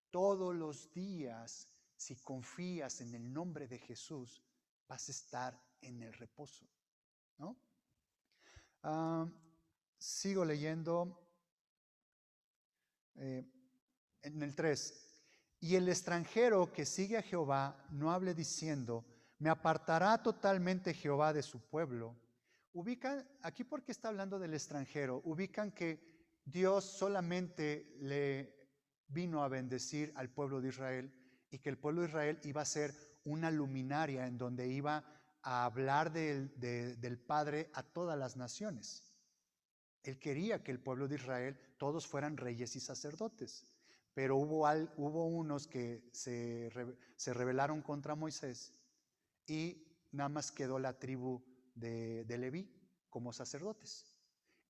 S1: Todos los días, si confías en el nombre de Jesús, vas a estar en el reposo, ¿no? Sigo leyendo en el 3. Y el extranjero que sigue a Jehová no hable diciendo, me apartará totalmente Jehová de su pueblo. Ubican, aquí porque está hablando del extranjero, ubican que Dios solamente le vino a bendecir al pueblo de Israel y que el pueblo de Israel iba a ser una luminaria en donde iba a hablar del Padre a todas las naciones. Él quería que el pueblo de Israel todos fueran reyes y sacerdotes, pero hubo unos que se rebelaron contra Moisés y nada más quedó la tribu de Leví como sacerdotes.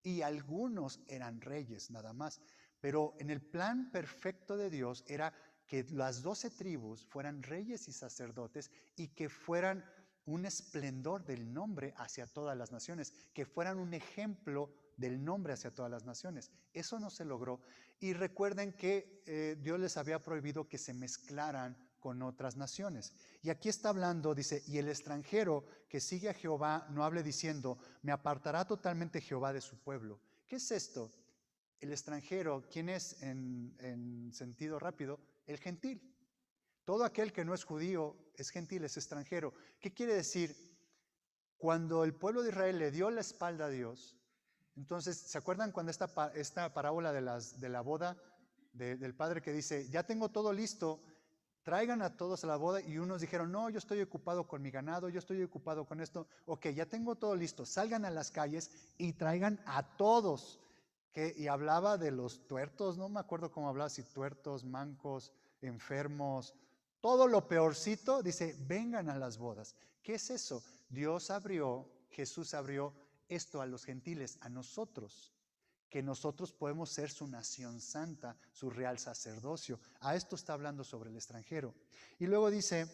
S1: Y algunos eran reyes nada más, pero en el plan perfecto de Dios era que las 12 tribus fueran reyes y sacerdotes y que fueran un esplendor del nombre hacia todas las naciones, que fueran un ejemplo del nombre hacia todas las naciones. Eso no se logró. Y recuerden que Dios les había prohibido que se mezclaran con otras naciones. Y aquí está hablando, dice, y el extranjero que sigue a Jehová no hable diciendo, me apartará totalmente Jehová de su pueblo. ¿Qué es esto? El extranjero, ¿quién es en sentido rápido? El gentil. Todo aquel que no es judío es gentil, es extranjero. ¿Qué quiere decir? Cuando el pueblo de Israel le dio la espalda a Dios, entonces, ¿se acuerdan cuando esta parábola de la boda del padre que dice, ya tengo todo listo, traigan a todos a la boda? Y unos dijeron, no, yo estoy ocupado con mi ganado, yo estoy ocupado con esto. Ok, ya tengo todo listo, salgan a las calles y traigan a todos. Y hablaba de los tuertos, no me acuerdo cómo hablaba, si tuertos, mancos, enfermos, todo lo peorcito, dice, vengan a las bodas. ¿Qué es eso? Jesús abrió esto a los gentiles, a nosotros, que nosotros podemos ser su nación santa, su real sacerdocio. A esto está hablando sobre el extranjero. Y luego dice,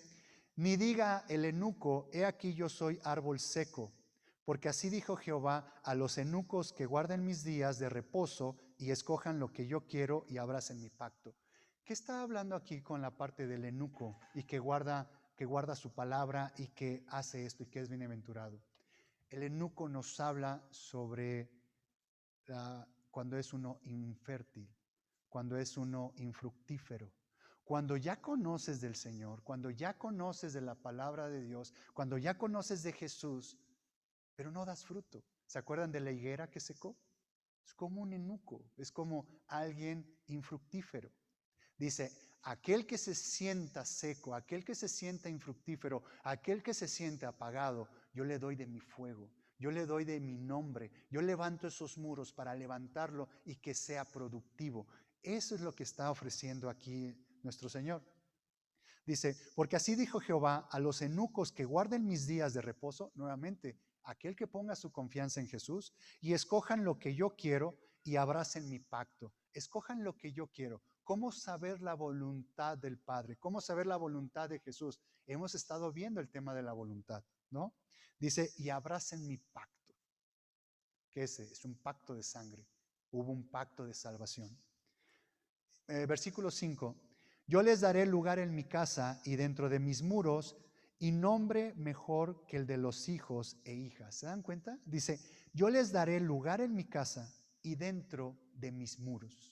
S1: ni diga el eunuco, he aquí yo soy árbol seco, porque así dijo Jehová a los eunucos que guarden mis días de reposo y escojan lo que yo quiero y abracen mi pacto. ¿Qué está hablando aquí con la parte del eunuco y que guarda su palabra y que hace esto y que es bienaventurado? El eunuco nos habla sobre cuando es uno infértil, cuando es uno infructífero. Cuando ya conoces del Señor, cuando ya conoces de la palabra de Dios, cuando ya conoces de Jesús, pero no das fruto. ¿Se acuerdan de la higuera que secó? Es como un eunuco, es como alguien infructífero. Dice, aquel que se sienta seco, aquel que se sienta infructífero, aquel que se siente apagado, yo le doy de mi fuego, yo le doy de mi nombre, yo levanto esos muros para levantarlo y que sea productivo. Eso es lo que está ofreciendo aquí nuestro Señor. Dice, porque así dijo Jehová a los eunucos que guarden mis días de reposo, nuevamente, aquel que ponga su confianza en Jesús, y escojan lo que yo quiero y abracen mi pacto. Escojan lo que yo quiero. ¿Cómo saber la voluntad del Padre? ¿Cómo saber la voluntad de Jesús? Hemos estado viendo el tema de la voluntad, ¿no? Dice, y abracen mi pacto. ¿Qué es un pacto de sangre. Hubo un pacto de salvación. Versículo 5. Yo les daré lugar en mi casa y dentro de mis muros, y nombre mejor que el de los hijos e hijas. ¿Se dan cuenta? Dice, yo les daré lugar en mi casa y dentro de mis muros.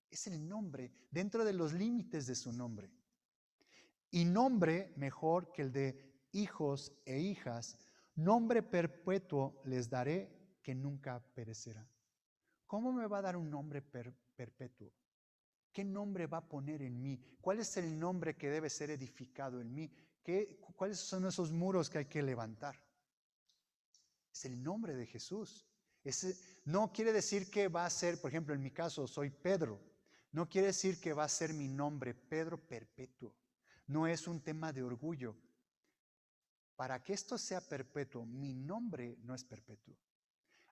S1: Es el nombre, dentro de los límites de su nombre. Y nombre mejor que el de hijos e hijas, nombre perpetuo les daré que nunca perecerá. ¿Cómo me va a dar un nombre perpetuo? ¿Qué nombre va a poner en mí? ¿Cuál es el nombre que debe ser edificado en mí? ¿Cuáles son esos muros que hay que levantar? Es el nombre de Jesús. No quiere decir que va a ser, por ejemplo, en mi caso, soy Pedro. No quiere decir que va a ser mi nombre, Pedro perpetuo. No es un tema de orgullo. Para que esto sea perpetuo, mi nombre no es perpetuo.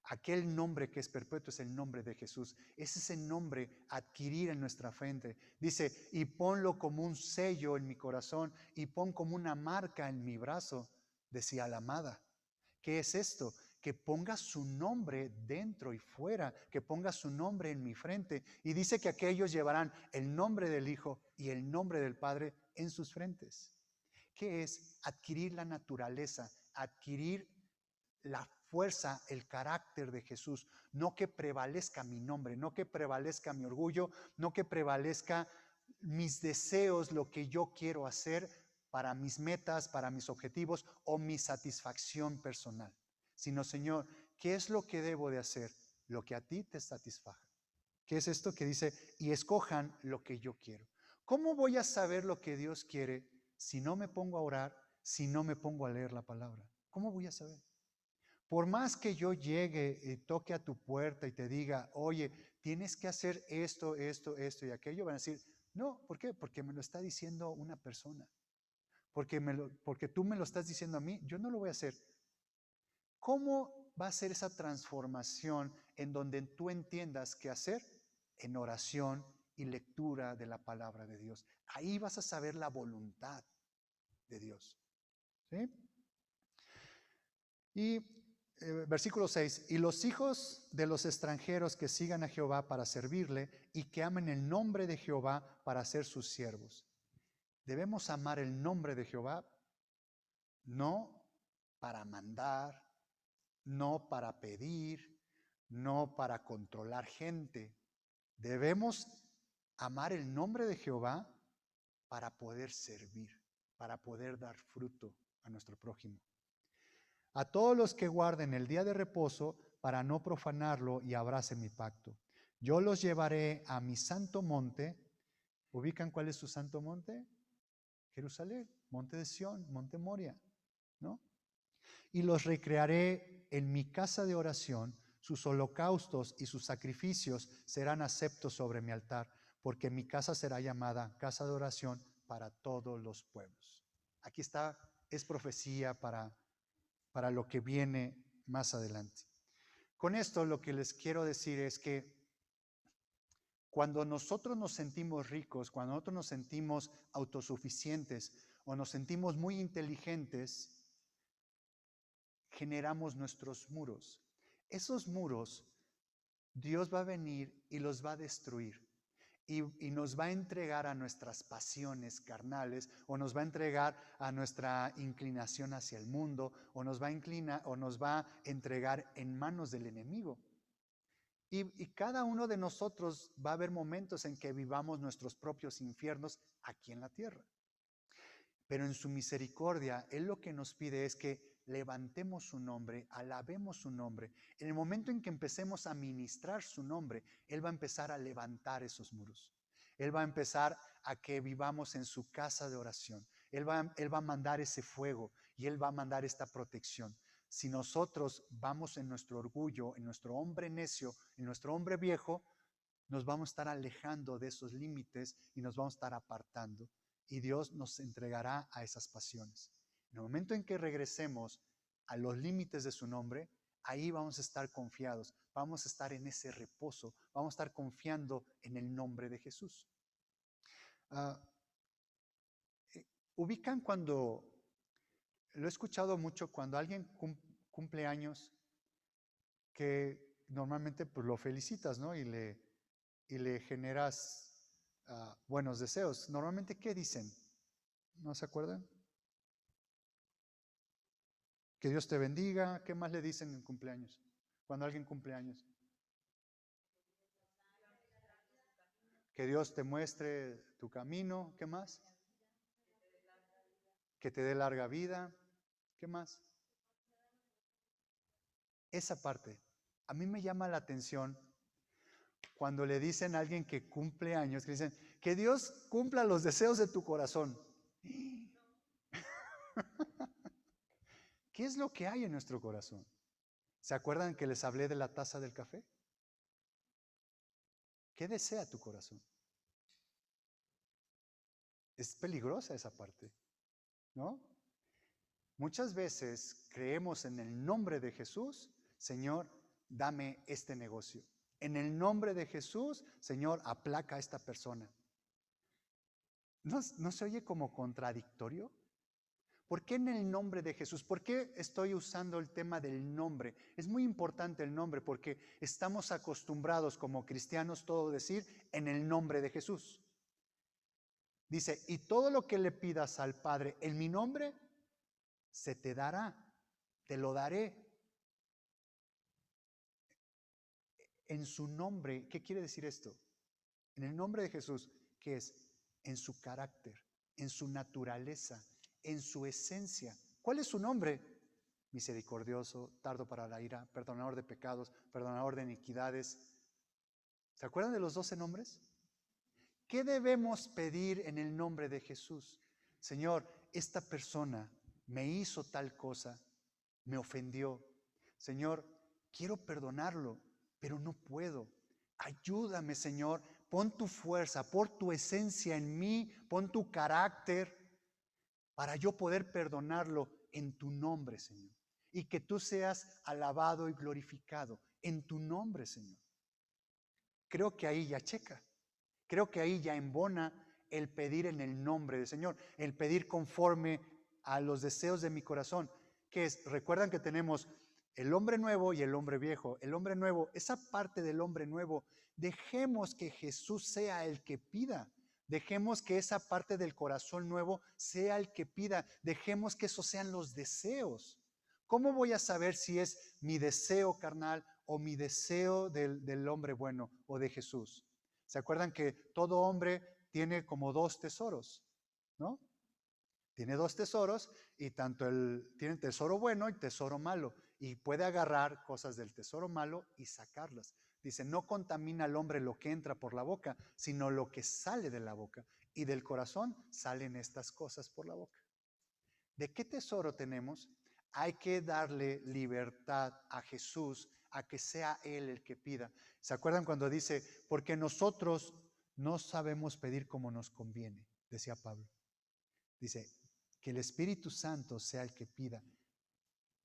S1: Aquel nombre que es perpetuo es el nombre de Jesús. Es ese nombre adquirir en nuestra frente. Dice, y ponlo como un sello en mi corazón y pon como una marca en mi brazo, decía la amada. ¿Qué es esto? Que ponga su nombre dentro y fuera, que ponga su nombre en mi frente. Y dice que aquellos llevarán el nombre del Hijo y el nombre del Padre en sus frentes. ¿Qué es? Adquirir la naturaleza, adquirir la fuerza, el carácter de Jesús. No que prevalezca mi nombre, no que prevalezca mi orgullo, no que prevalezca mis deseos, lo que yo quiero hacer para mis metas, para mis objetivos o mi satisfacción personal. Sino, Señor, ¿qué es lo que debo de hacer? Lo que a ti te satisfaga. ¿Qué es esto que dice? Y escojan lo que yo quiero. ¿Cómo voy a saber lo que Dios quiere si no me pongo a orar, si no me pongo a leer la palabra? ¿Cómo voy a saber? Por más que yo llegue y toque a tu puerta y te diga, oye, tienes que hacer esto, esto, esto y aquello, van a decir, no, ¿por qué? Porque me lo está diciendo una persona. Porque tú me lo estás diciendo a mí, yo no lo voy a hacer. ¿Cómo va a ser esa transformación en donde tú entiendas qué hacer? En oración y lectura de la palabra de Dios. Ahí vas a saber la voluntad de Dios. ¿Sí? Y versículo 6, y los hijos de los extranjeros que sigan a Jehová para servirle y que amen el nombre de Jehová para ser sus siervos. Debemos amar el nombre de Jehová, no para mandar, no para pedir, no para controlar gente. Debemos amar el nombre de Jehová para poder servir, para poder dar fruto a nuestro prójimo. A todos los que guarden el día de reposo para no profanarlo y abracen mi pacto. Yo los llevaré a mi santo monte. ¿Ubican cuál es su santo monte? Jerusalén, monte de Sión, monte Moria, ¿no? Y los recrearé en mi casa de oración. Sus holocaustos y sus sacrificios serán aceptos sobre mi altar, porque mi casa será llamada casa de oración para todos los pueblos. Aquí está, es profecía para lo que viene más adelante. Con esto lo que les quiero decir es que cuando nosotros nos sentimos ricos, cuando nosotros nos sentimos autosuficientes o nos sentimos muy inteligentes, generamos nuestros muros. Esos muros, Dios va a venir y los va a destruir. Y nos va a entregar a nuestras pasiones carnales, o nos va a entregar a nuestra inclinación hacia el mundo, o nos va a entregar en manos del enemigo. Y cada uno de nosotros va a haber momentos en que vivamos nuestros propios infiernos aquí en la tierra. Pero en su misericordia, Él lo que nos pide es que levantemos su nombre, alabemos su nombre. En el momento en que empecemos a ministrar su nombre, Él va a empezar a levantar esos muros. Él va a empezar a que vivamos en su casa de oración. Él va a mandar ese fuego y Él va a mandar esta protección. Si nosotros vamos en nuestro orgullo, en nuestro hombre necio, en nuestro hombre viejo, nos vamos a estar alejando de esos límites y nos vamos a estar apartando. Y Dios nos entregará a esas pasiones. En el momento en que regresemos a los límites de su nombre, ahí vamos a estar confiados, vamos a estar en ese reposo, vamos a estar confiando en el nombre de Jesús. Ubican cuando, lo he escuchado mucho, cuando alguien cumple años, que normalmente pues, lo felicitas, ¿no? Y le generas buenos deseos. Normalmente, ¿qué dicen? ¿No se acuerdan? Que Dios te bendiga. ¿Qué más le dicen en cumpleaños? Cuando alguien cumple años. Que Dios te muestre tu camino. ¿Qué más? Que te dé larga vida. ¿Qué más? Esa parte. A mí me llama la atención cuando le dicen a alguien que cumple años, que dicen, que Dios cumpla los deseos de tu corazón. ¿Qué es lo que hay en nuestro corazón? ¿Se acuerdan que les hablé de la taza del café? ¿Qué desea tu corazón? Es peligrosa esa parte, ¿no? Muchas veces creemos en el nombre de Jesús, Señor, dame este negocio. En el nombre de Jesús, Señor, aplaca a esta persona. ¿No se oye como contradictorio? ¿Por qué en el nombre de Jesús? ¿Por qué estoy usando el tema del nombre? Es muy importante el nombre porque estamos acostumbrados como cristianos todo decir en el nombre de Jesús. Dice, y todo lo que le pidas al Padre en mi nombre, se te dará, te lo daré. En su nombre, ¿qué quiere decir esto? En el nombre de Jesús, ¿qué es? En su carácter, en su naturaleza, en su esencia. ¿Cuál es su nombre? Misericordioso, tardo para la ira, perdonador de pecados, perdonador de iniquidades. ¿Se acuerdan de los 12 nombres? ¿Qué debemos pedir en el nombre de Jesús? Señor, esta persona me hizo tal cosa, me ofendió. Señor, quiero perdonarlo, pero no puedo. Ayúdame, Señor, pon tu fuerza, pon tu esencia en mí, pon tu carácter para yo poder perdonarlo en tu nombre, Señor. Y que tú seas alabado y glorificado en tu nombre, Señor. Creo que ahí ya checa. Creo que ahí ya embona el pedir en el nombre del Señor, el pedir conforme a los deseos de mi corazón, que es, recuerdan que tenemos el hombre nuevo y el hombre viejo. El hombre nuevo, esa parte del hombre nuevo, dejemos que Jesús sea el que pida. Dejemos que esa parte del corazón nuevo sea el que pida. Dejemos que esos sean los deseos. ¿Cómo voy a saber si es mi deseo carnal o mi deseo del hombre bueno o de Jesús? ¿Se acuerdan que todo hombre tiene como 2 tesoros, ¿no? Tiene 2 tesoros y tiene tesoro bueno y tesoro malo. Y puede agarrar cosas del tesoro malo y sacarlas. Dice, no contamina al hombre lo que entra por la boca, sino lo que sale de la boca. Y del corazón salen estas cosas por la boca. ¿De qué tesoro tenemos? Hay que darle libertad a Jesús, a que sea Él el que pida. ¿Se acuerdan cuando dice, porque nosotros no sabemos pedir como nos conviene? Decía Pablo. Dice, que el Espíritu Santo sea el que pida.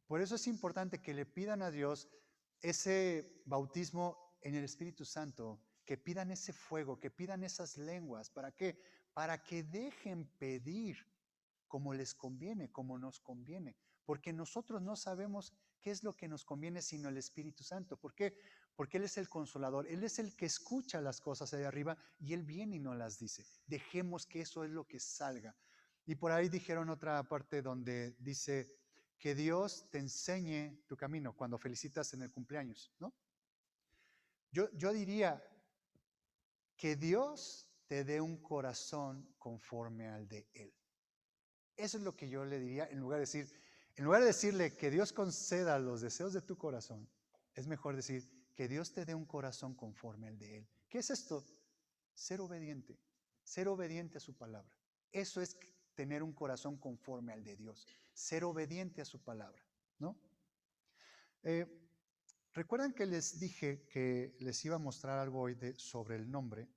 S1: Por eso es importante que le pidan a Dios ese bautismo en el Espíritu Santo, que pidan ese fuego, que pidan esas lenguas. ¿Para qué? Para que dejen pedir como les conviene, como nos conviene. Porque nosotros no sabemos qué es lo que nos conviene sino el Espíritu Santo. ¿Por qué? Porque Él es el consolador, Él es el que escucha las cosas de arriba y Él viene y nos las dice. Dejemos que eso es lo que salga. Y por ahí dijeron otra parte donde dice que Dios te enseñe tu camino cuando felicitas en el cumpleaños, ¿no? Yo diría que Dios te dé un corazón conforme al de Él. Eso es lo que yo le diría, en lugar de decirle que Dios conceda los deseos de tu corazón, es mejor decir que Dios te dé un corazón conforme al de Él. ¿Qué es esto? Ser obediente a su palabra. Eso es tener un corazón conforme al de Dios, ser obediente a su palabra, ¿no? Recuerdan que les dije que les iba a mostrar algo hoy sobre el nombre.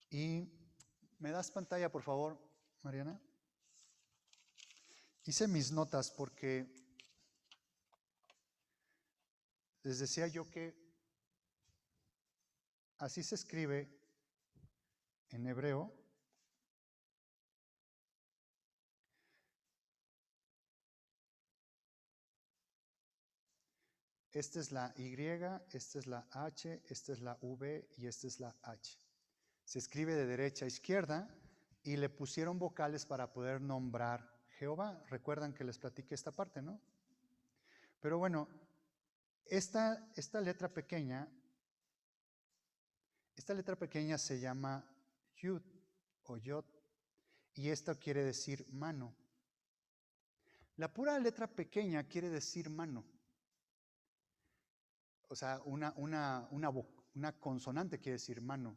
S1: Y ¿me das pantalla, por favor, Mariana? Hice mis notas porque les decía yo que así se escribe en hebreo. Esta es la Y, esta es la H, esta es la V y esta es la H. Se escribe de derecha a izquierda y le pusieron vocales para poder nombrar Jehová. Recuerdan que les platiqué esta parte, ¿no? Pero bueno, esta letra pequeña se llama Yud o Yod y esto quiere decir mano. La pura letra pequeña quiere decir mano. O sea, una una consonante quiere decir mano.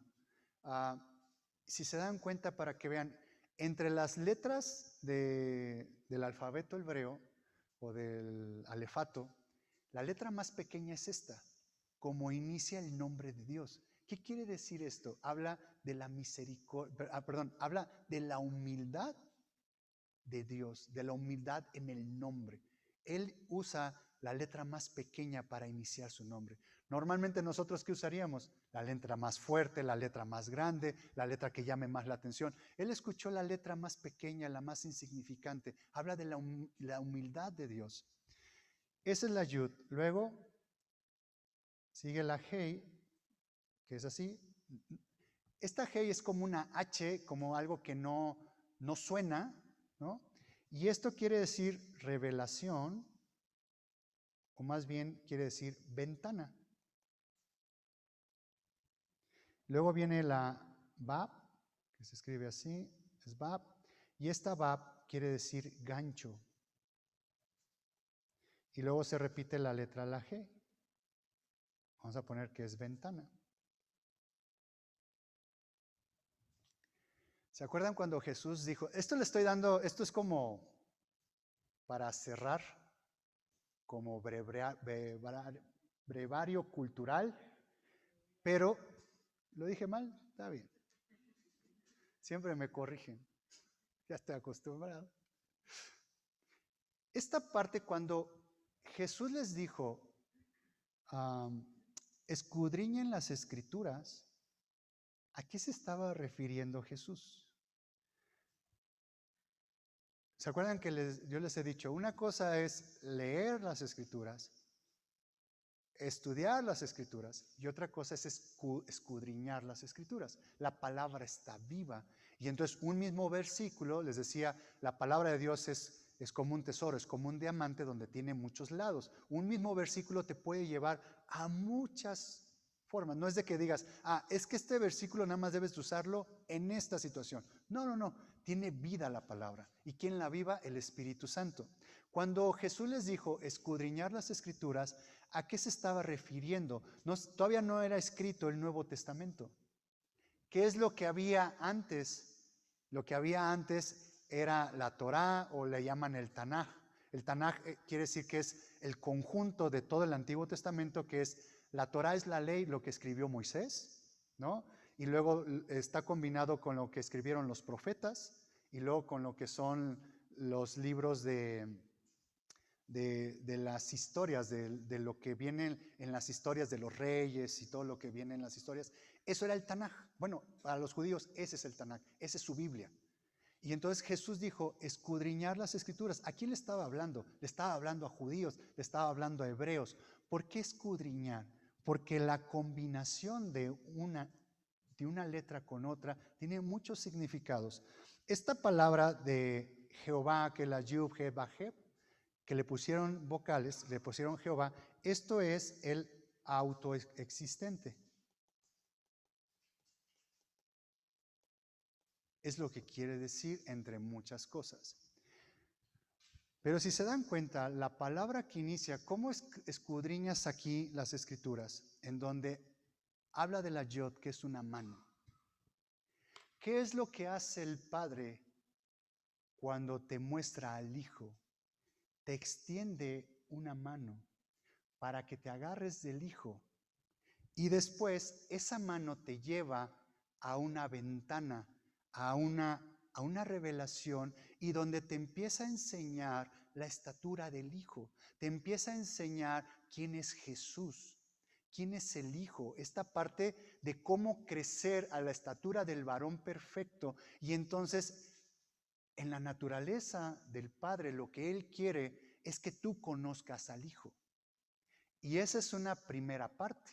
S1: Si se dan cuenta, para que vean, entre las letras del alfabeto hebreo o del alefato, la letra más pequeña es esta, como inicia el nombre de Dios. ¿Qué quiere decir esto? Habla de la misericordia, habla de la humildad de Dios, de la humildad en el nombre. Él usa la letra más pequeña para iniciar su nombre. Normalmente nosotros, ¿qué usaríamos? La letra más fuerte, la letra más grande, la letra que llame más la atención. Él escuchó la letra más pequeña, la más insignificante. Habla de la humildad de Dios. Esa es la Yud. Luego sigue la Hei, que es así. Esta Hei es como una H, como algo que no suena, ¿no? Y esto quiere decir revelación, o más bien quiere decir ventana. Luego viene la Bab, que se escribe así, es Bab, y esta Bab quiere decir gancho. Y luego se repite la letra la G. Vamos a poner que es ventana. ¿Se acuerdan cuando Jesús dijo, esto le estoy dando, esto es como para cerrar, como brevario cultural, pero lo dije mal, está bien. Siempre me corrigen, ya estoy acostumbrado. Esta parte, cuando Jesús les dijo, escudriñen las Escrituras, ¿a qué se estaba refiriendo Jesús? ¿Se acuerdan que yo les he dicho, una cosa es leer las Escrituras, estudiar las Escrituras, y otra cosa es escudriñar las Escrituras? La palabra está viva. Y entonces un mismo versículo, les decía, la palabra de Dios es como un tesoro, es como un diamante donde tiene muchos lados. Un mismo versículo te puede llevar a muchas formas. No es de que digas, es que este versículo nada más debes usarlo en esta situación. No, tiene vida la palabra. ¿Y quién la viva? El Espíritu Santo. Cuando Jesús les dijo escudriñar las Escrituras, ¿a qué se estaba refiriendo? Todavía no era escrito el Nuevo Testamento. ¿Qué es lo que había antes? Lo que había antes era la Torá, o le llaman el Tanaj. El Tanaj quiere decir que es el conjunto de todo el Antiguo Testamento, que es la Torá, es la ley, lo que escribió Moisés, ¿no? Y luego está combinado con lo que escribieron los profetas, y luego con lo que son los libros de las historias, de lo que viene en las historias de los reyes y todo lo que viene en las historias. Eso era el Tanaj. Bueno, para los judíos ese es el Tanaj, esa es su Biblia. Y entonces Jesús dijo, escudriñar las Escrituras. ¿A quién le estaba hablando? Le estaba hablando a judíos, le estaba hablando a hebreos. ¿Por qué escudriñar? Porque la combinación de una letra con otra tiene muchos significados. Esta palabra de Jehová, que la Yub, Jebajeb, que le pusieron vocales, le pusieron Jehová, esto es el autoexistente. Es lo que quiere decir entre muchas cosas. Pero si se dan cuenta, la palabra que inicia, ¿cómo escudriñas aquí las Escrituras? En donde habla de la Yod, que es una mano. ¿Qué es lo que hace el Padre cuando te muestra al Hijo? Te extiende una mano para que te agarres del Hijo. Y después esa mano te lleva a una ventana, a una revelación, y donde te empieza a enseñar la estatura del Hijo. Te empieza a enseñar quién es Jesús, quién es el Hijo. Esta parte de cómo crecer a la estatura del varón perfecto. Y entonces, en la naturaleza del Padre, lo que Él quiere es que tú conozcas al Hijo. Y esa es una primera parte,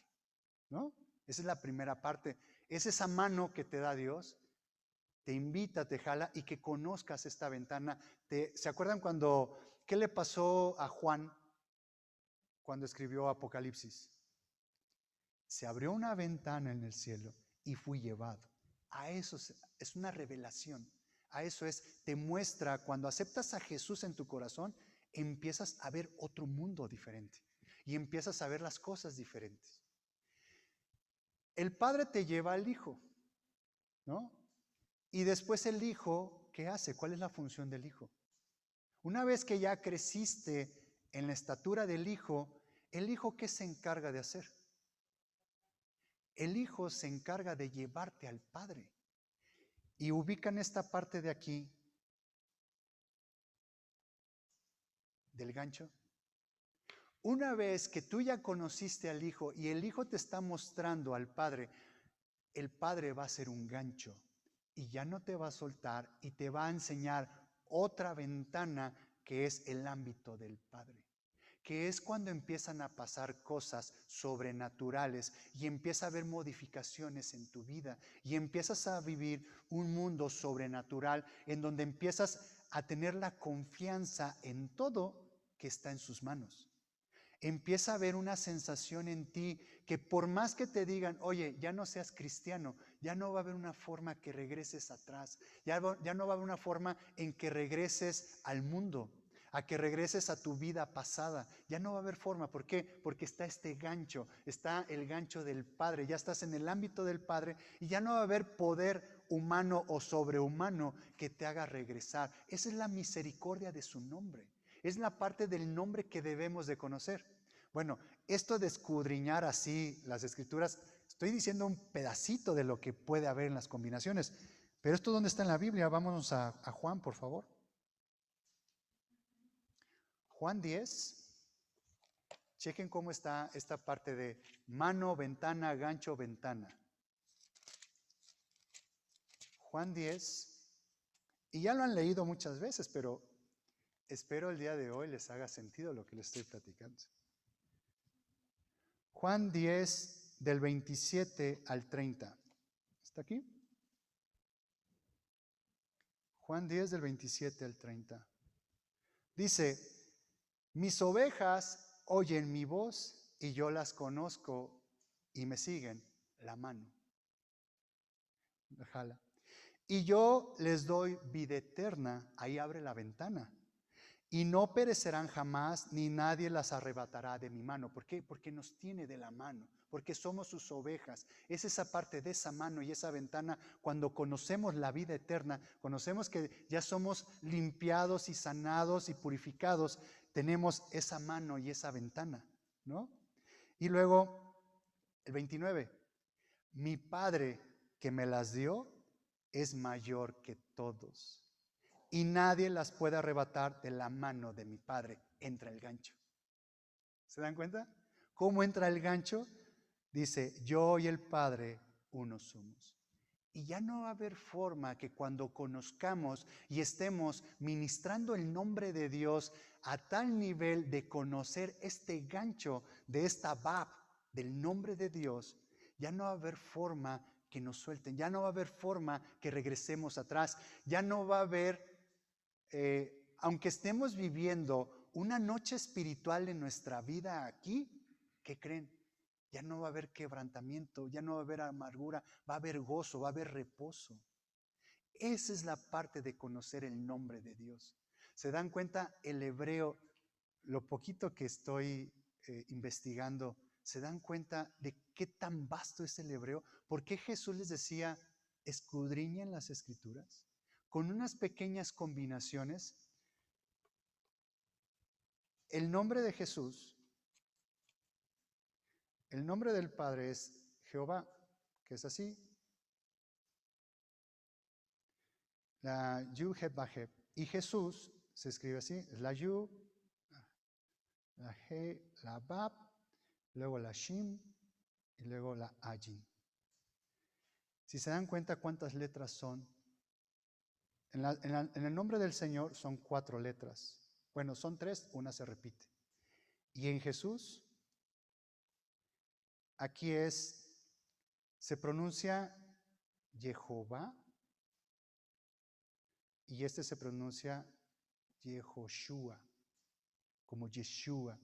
S1: ¿no? Esa es la primera parte. Es esa mano que te da Dios, te invita, te jala, y que conozcas esta ventana. ¿Se acuerdan qué le pasó a Juan cuando escribió Apocalipsis? Se abrió una ventana en el cielo y fui llevado. A eso es una revelación. A eso te muestra, cuando aceptas a Jesús en tu corazón, empiezas a ver otro mundo diferente y empiezas a ver las cosas diferentes. el padre te lleva al hijo, ¿no? Y después el hijo, ¿qué hace? ¿Cuál es la función del hijo? Una vez que ya creciste en la estatura del hijo, ¿el hijo qué se encarga de hacer? El hijo se encarga de llevarte al padre. Y ubican esta parte de aquí del gancho. Una vez que tú ya conociste al hijo y el hijo te está mostrando al padre, el padre va a ser un gancho y ya no te va a soltar y te va a enseñar otra ventana que es el ámbito del padre, que es cuando empiezan a pasar cosas sobrenaturales y empieza a haber modificaciones en tu vida y empiezas a vivir un mundo sobrenatural en donde empiezas a tener la confianza en todo que está en sus manos. Empieza a haber una sensación en ti que por más que te digan, oye, ya no seas cristiano, ya no va a haber una forma que regreses atrás, ya no va a haber una forma en que regreses al mundo, a que regreses a tu vida pasada. Ya no va a haber forma. ¿Por qué? Porque está este gancho, está el gancho del Padre, ya estás en el ámbito del Padre y ya no va a haber poder humano o sobrehumano que te haga regresar. Esa es la misericordia de su nombre. Es la parte del nombre que debemos de conocer. Bueno, esto de escudriñar así las escrituras, estoy diciendo un pedacito de lo que puede haber en las combinaciones. Pero esto, ¿dónde está en la Biblia? Vámonos a Juan, por favor. Juan 10. Chequen cómo está esta parte de mano, ventana, gancho, ventana. Juan 10. Y ya lo han leído muchas veces, pero espero el día de hoy les haga sentido lo que les estoy platicando. Juan 10, del 27 al 30. ¿Está aquí? Juan 10, del 27 al 30. Dice, mis ovejas oyen mi voz y yo las conozco y me siguen la mano. Jala. Y yo les doy vida eterna. Ahí abre la ventana. Y no perecerán jamás, ni nadie las arrebatará de mi mano. ¿Por qué? Porque nos tiene de la mano, porque somos sus ovejas. Es esa parte de esa mano y esa ventana cuando conocemos la vida eterna, conocemos que ya somos limpiados y sanados y purificados, tenemos esa mano y esa ventana, ¿no? Y luego, el 29, mi Padre que me las dio es mayor que todos. Y nadie las puede arrebatar de la mano de mi Padre. Entra el gancho. ¿Se dan cuenta? ¿Cómo entra el gancho? Dice, yo y el Padre uno somos. Y ya no va a haber forma que cuando conozcamos y estemos ministrando el nombre de Dios a tal nivel de conocer este gancho de esta bab del nombre de Dios, ya no va a haber forma que nos suelten, ya no va a haber forma que regresemos atrás, ya no va a haber aunque estemos viviendo una noche espiritual en nuestra vida aquí, ¿qué creen? Ya no va a haber quebrantamiento, ya no va a haber amargura, va a haber gozo, va a haber reposo. Esa es la parte de conocer el nombre de Dios. ¿Se dan cuenta? El hebreo, lo poquito que estoy investigando, ¿se dan cuenta de qué tan vasto es el hebreo? ¿Por qué Jesús les decía, escudriñen las escrituras? Con unas pequeñas combinaciones. El nombre de Jesús, el nombre del Padre es Jehová, que es así. La Yu Heb Baheb. Y Jesús se escribe así, la Yu, la He, la Bab, luego la Shim y luego la Ajin. Si se dan cuenta cuántas letras son, en el nombre del Señor son 4 letras. Bueno, son 3, una se repite. Y en Jesús, aquí se pronuncia Jehová y este se pronuncia Yehoshua, como Yeshua.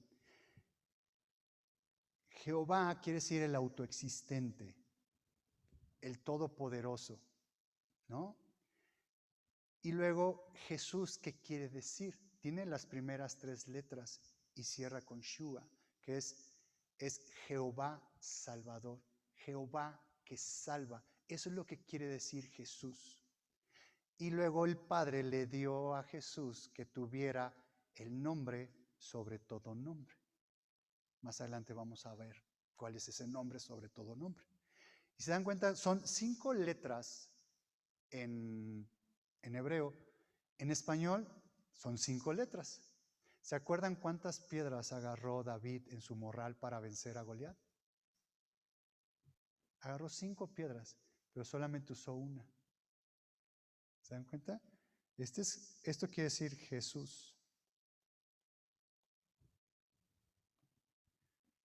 S1: Jehová quiere decir el autoexistente, el todopoderoso, ¿no? Y luego Jesús, ¿qué quiere decir? Tiene las primeras 3 letras y cierra con Shua, que es Jehová Salvador, Jehová que salva. Eso es lo que quiere decir Jesús. Y luego el Padre le dio a Jesús que tuviera el nombre sobre todo nombre. Más adelante vamos a ver cuál es ese nombre sobre todo nombre. Y se dan cuenta, son 5 letras en hebreo. En español son 5 letras. ¿Se acuerdan cuántas piedras agarró David en su morral para vencer a Goliat? Agarró 5 piedras, pero solamente usó una. ¿Se dan cuenta? Esto quiere decir Jesús.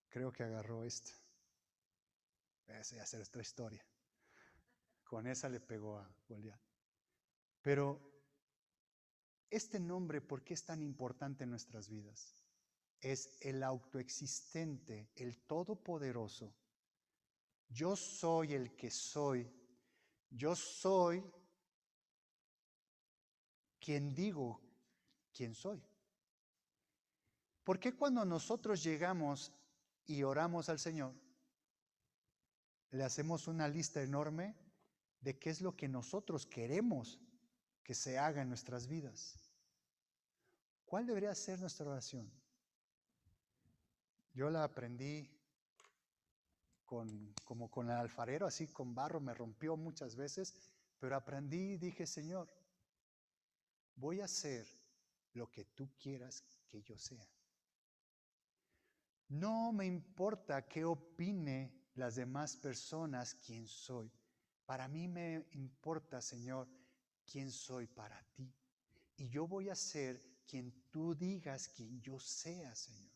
S1: Creo que agarró esta. Esa ya será otra historia. Con esa le pegó a Goliat. Pero este nombre, ¿por qué es tan importante en nuestras vidas? Es el autoexistente, el todopoderoso. Yo soy el que soy. Yo soy quien digo quién soy. ¿Por qué cuando nosotros llegamos y oramos al Señor, le hacemos una lista enorme de qué es lo que nosotros queremos que se haga en nuestras vidas? ¿Cuál debería ser nuestra oración? Yo la aprendí como con el alfarero, así con barro, me rompió muchas veces, pero aprendí y dije, Señor, voy a hacer lo que tú quieras que yo sea. No me importa qué opine las demás personas quién soy. Para mí me importa, Señor, quién soy para ti. Y yo voy a ser quien tú digas quien yo sea, Señor.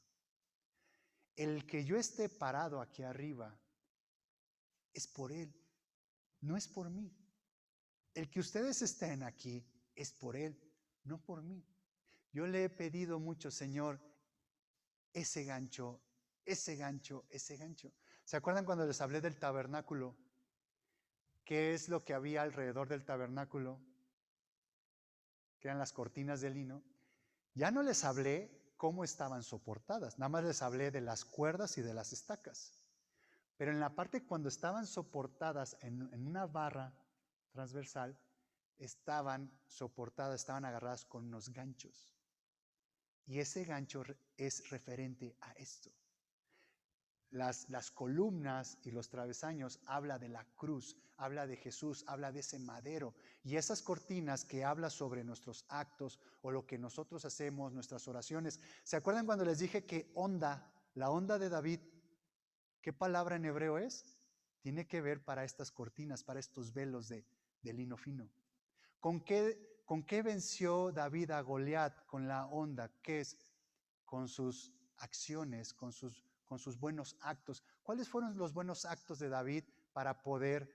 S1: El que yo esté parado aquí arriba es por Él, no es por mí. El que ustedes estén aquí es por Él, no por mí. Yo le he pedido mucho, Señor, ese gancho, ese gancho, ese gancho. ¿Se acuerdan cuando les hablé del tabernáculo? ¿Qué es lo que había alrededor del tabernáculo? Que eran las cortinas de lino. Ya no les hablé cómo estaban soportadas, nada más les hablé de las cuerdas y de las estacas. Pero en la parte cuando estaban soportadas en una barra transversal, estaban soportadas, estaban agarradas con unos ganchos. Y ese gancho es referente a esto. Las columnas y los travesaños habla de la cruz, habla de Jesús, habla de ese madero. Y esas cortinas que habla sobre nuestros actos o lo que nosotros hacemos, nuestras oraciones. ¿Se acuerdan cuando les dije que onda, la onda de David, qué palabra en hebreo es? Tiene que ver para estas cortinas, para estos velos de lino fino. ¿Con qué venció David a Goliat? Con la onda. ¿Qué es? Con sus acciones, con sus buenos actos. ¿Cuáles fueron los buenos actos de David para poder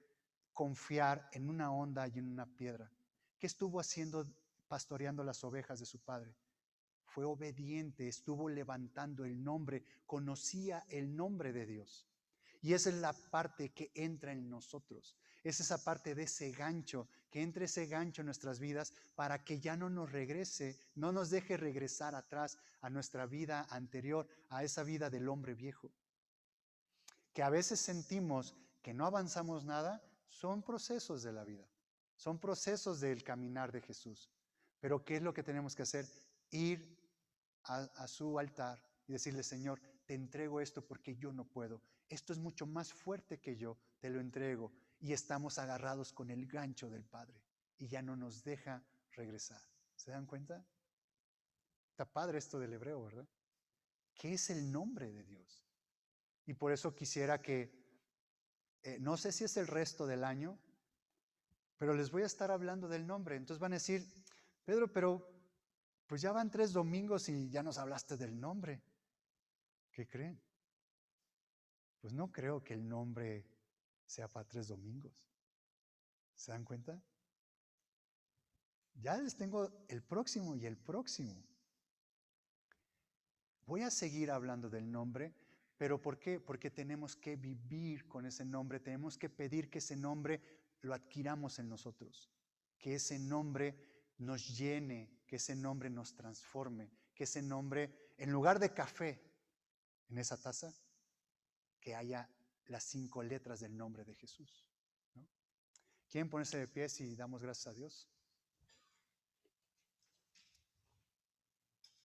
S1: confiar en una onda y en una piedra? ¿Qué estuvo haciendo pastoreando las ovejas de su padre? Fue obediente, estuvo levantando el nombre, conocía el nombre de Dios. Y esa es la parte que entra en nosotros. Es esa parte de ese gancho, que entre ese gancho en nuestras vidas para que ya no nos regrese, no nos deje regresar atrás a nuestra vida anterior, a esa vida del hombre viejo. Que a veces sentimos que no avanzamos nada, son procesos de la vida, son procesos del caminar de Jesús. Pero ¿qué es lo que tenemos que hacer? Ir a su altar y decirle, Señor, te entrego esto porque yo no puedo. Esto es mucho más fuerte que yo, te lo entrego. Y estamos agarrados con el gancho del Padre y ya no nos deja regresar. ¿Se dan cuenta? Está padre esto del hebreo, ¿verdad? ¿Qué es el nombre de Dios? Y por eso quisiera que, no sé si es el resto del año, pero les voy a estar hablando del nombre. Entonces van a decir, Pedro, pero pues ya van 3 domingos y ya nos hablaste del nombre. ¿Qué creen? Pues no creo que el nombre sea para 3 domingos. ¿Se dan cuenta? Ya les tengo el próximo y el próximo. Voy a seguir hablando del nombre, pero ¿por qué? Porque tenemos que vivir con ese nombre, tenemos que pedir que ese nombre lo adquiramos en nosotros, que ese nombre nos llene, que ese nombre nos transforme, que ese nombre, en lugar de café en esa taza, que haya las 5 letras del nombre de Jesús, ¿no? ¿Quieren ponerse de pie si damos gracias a Dios?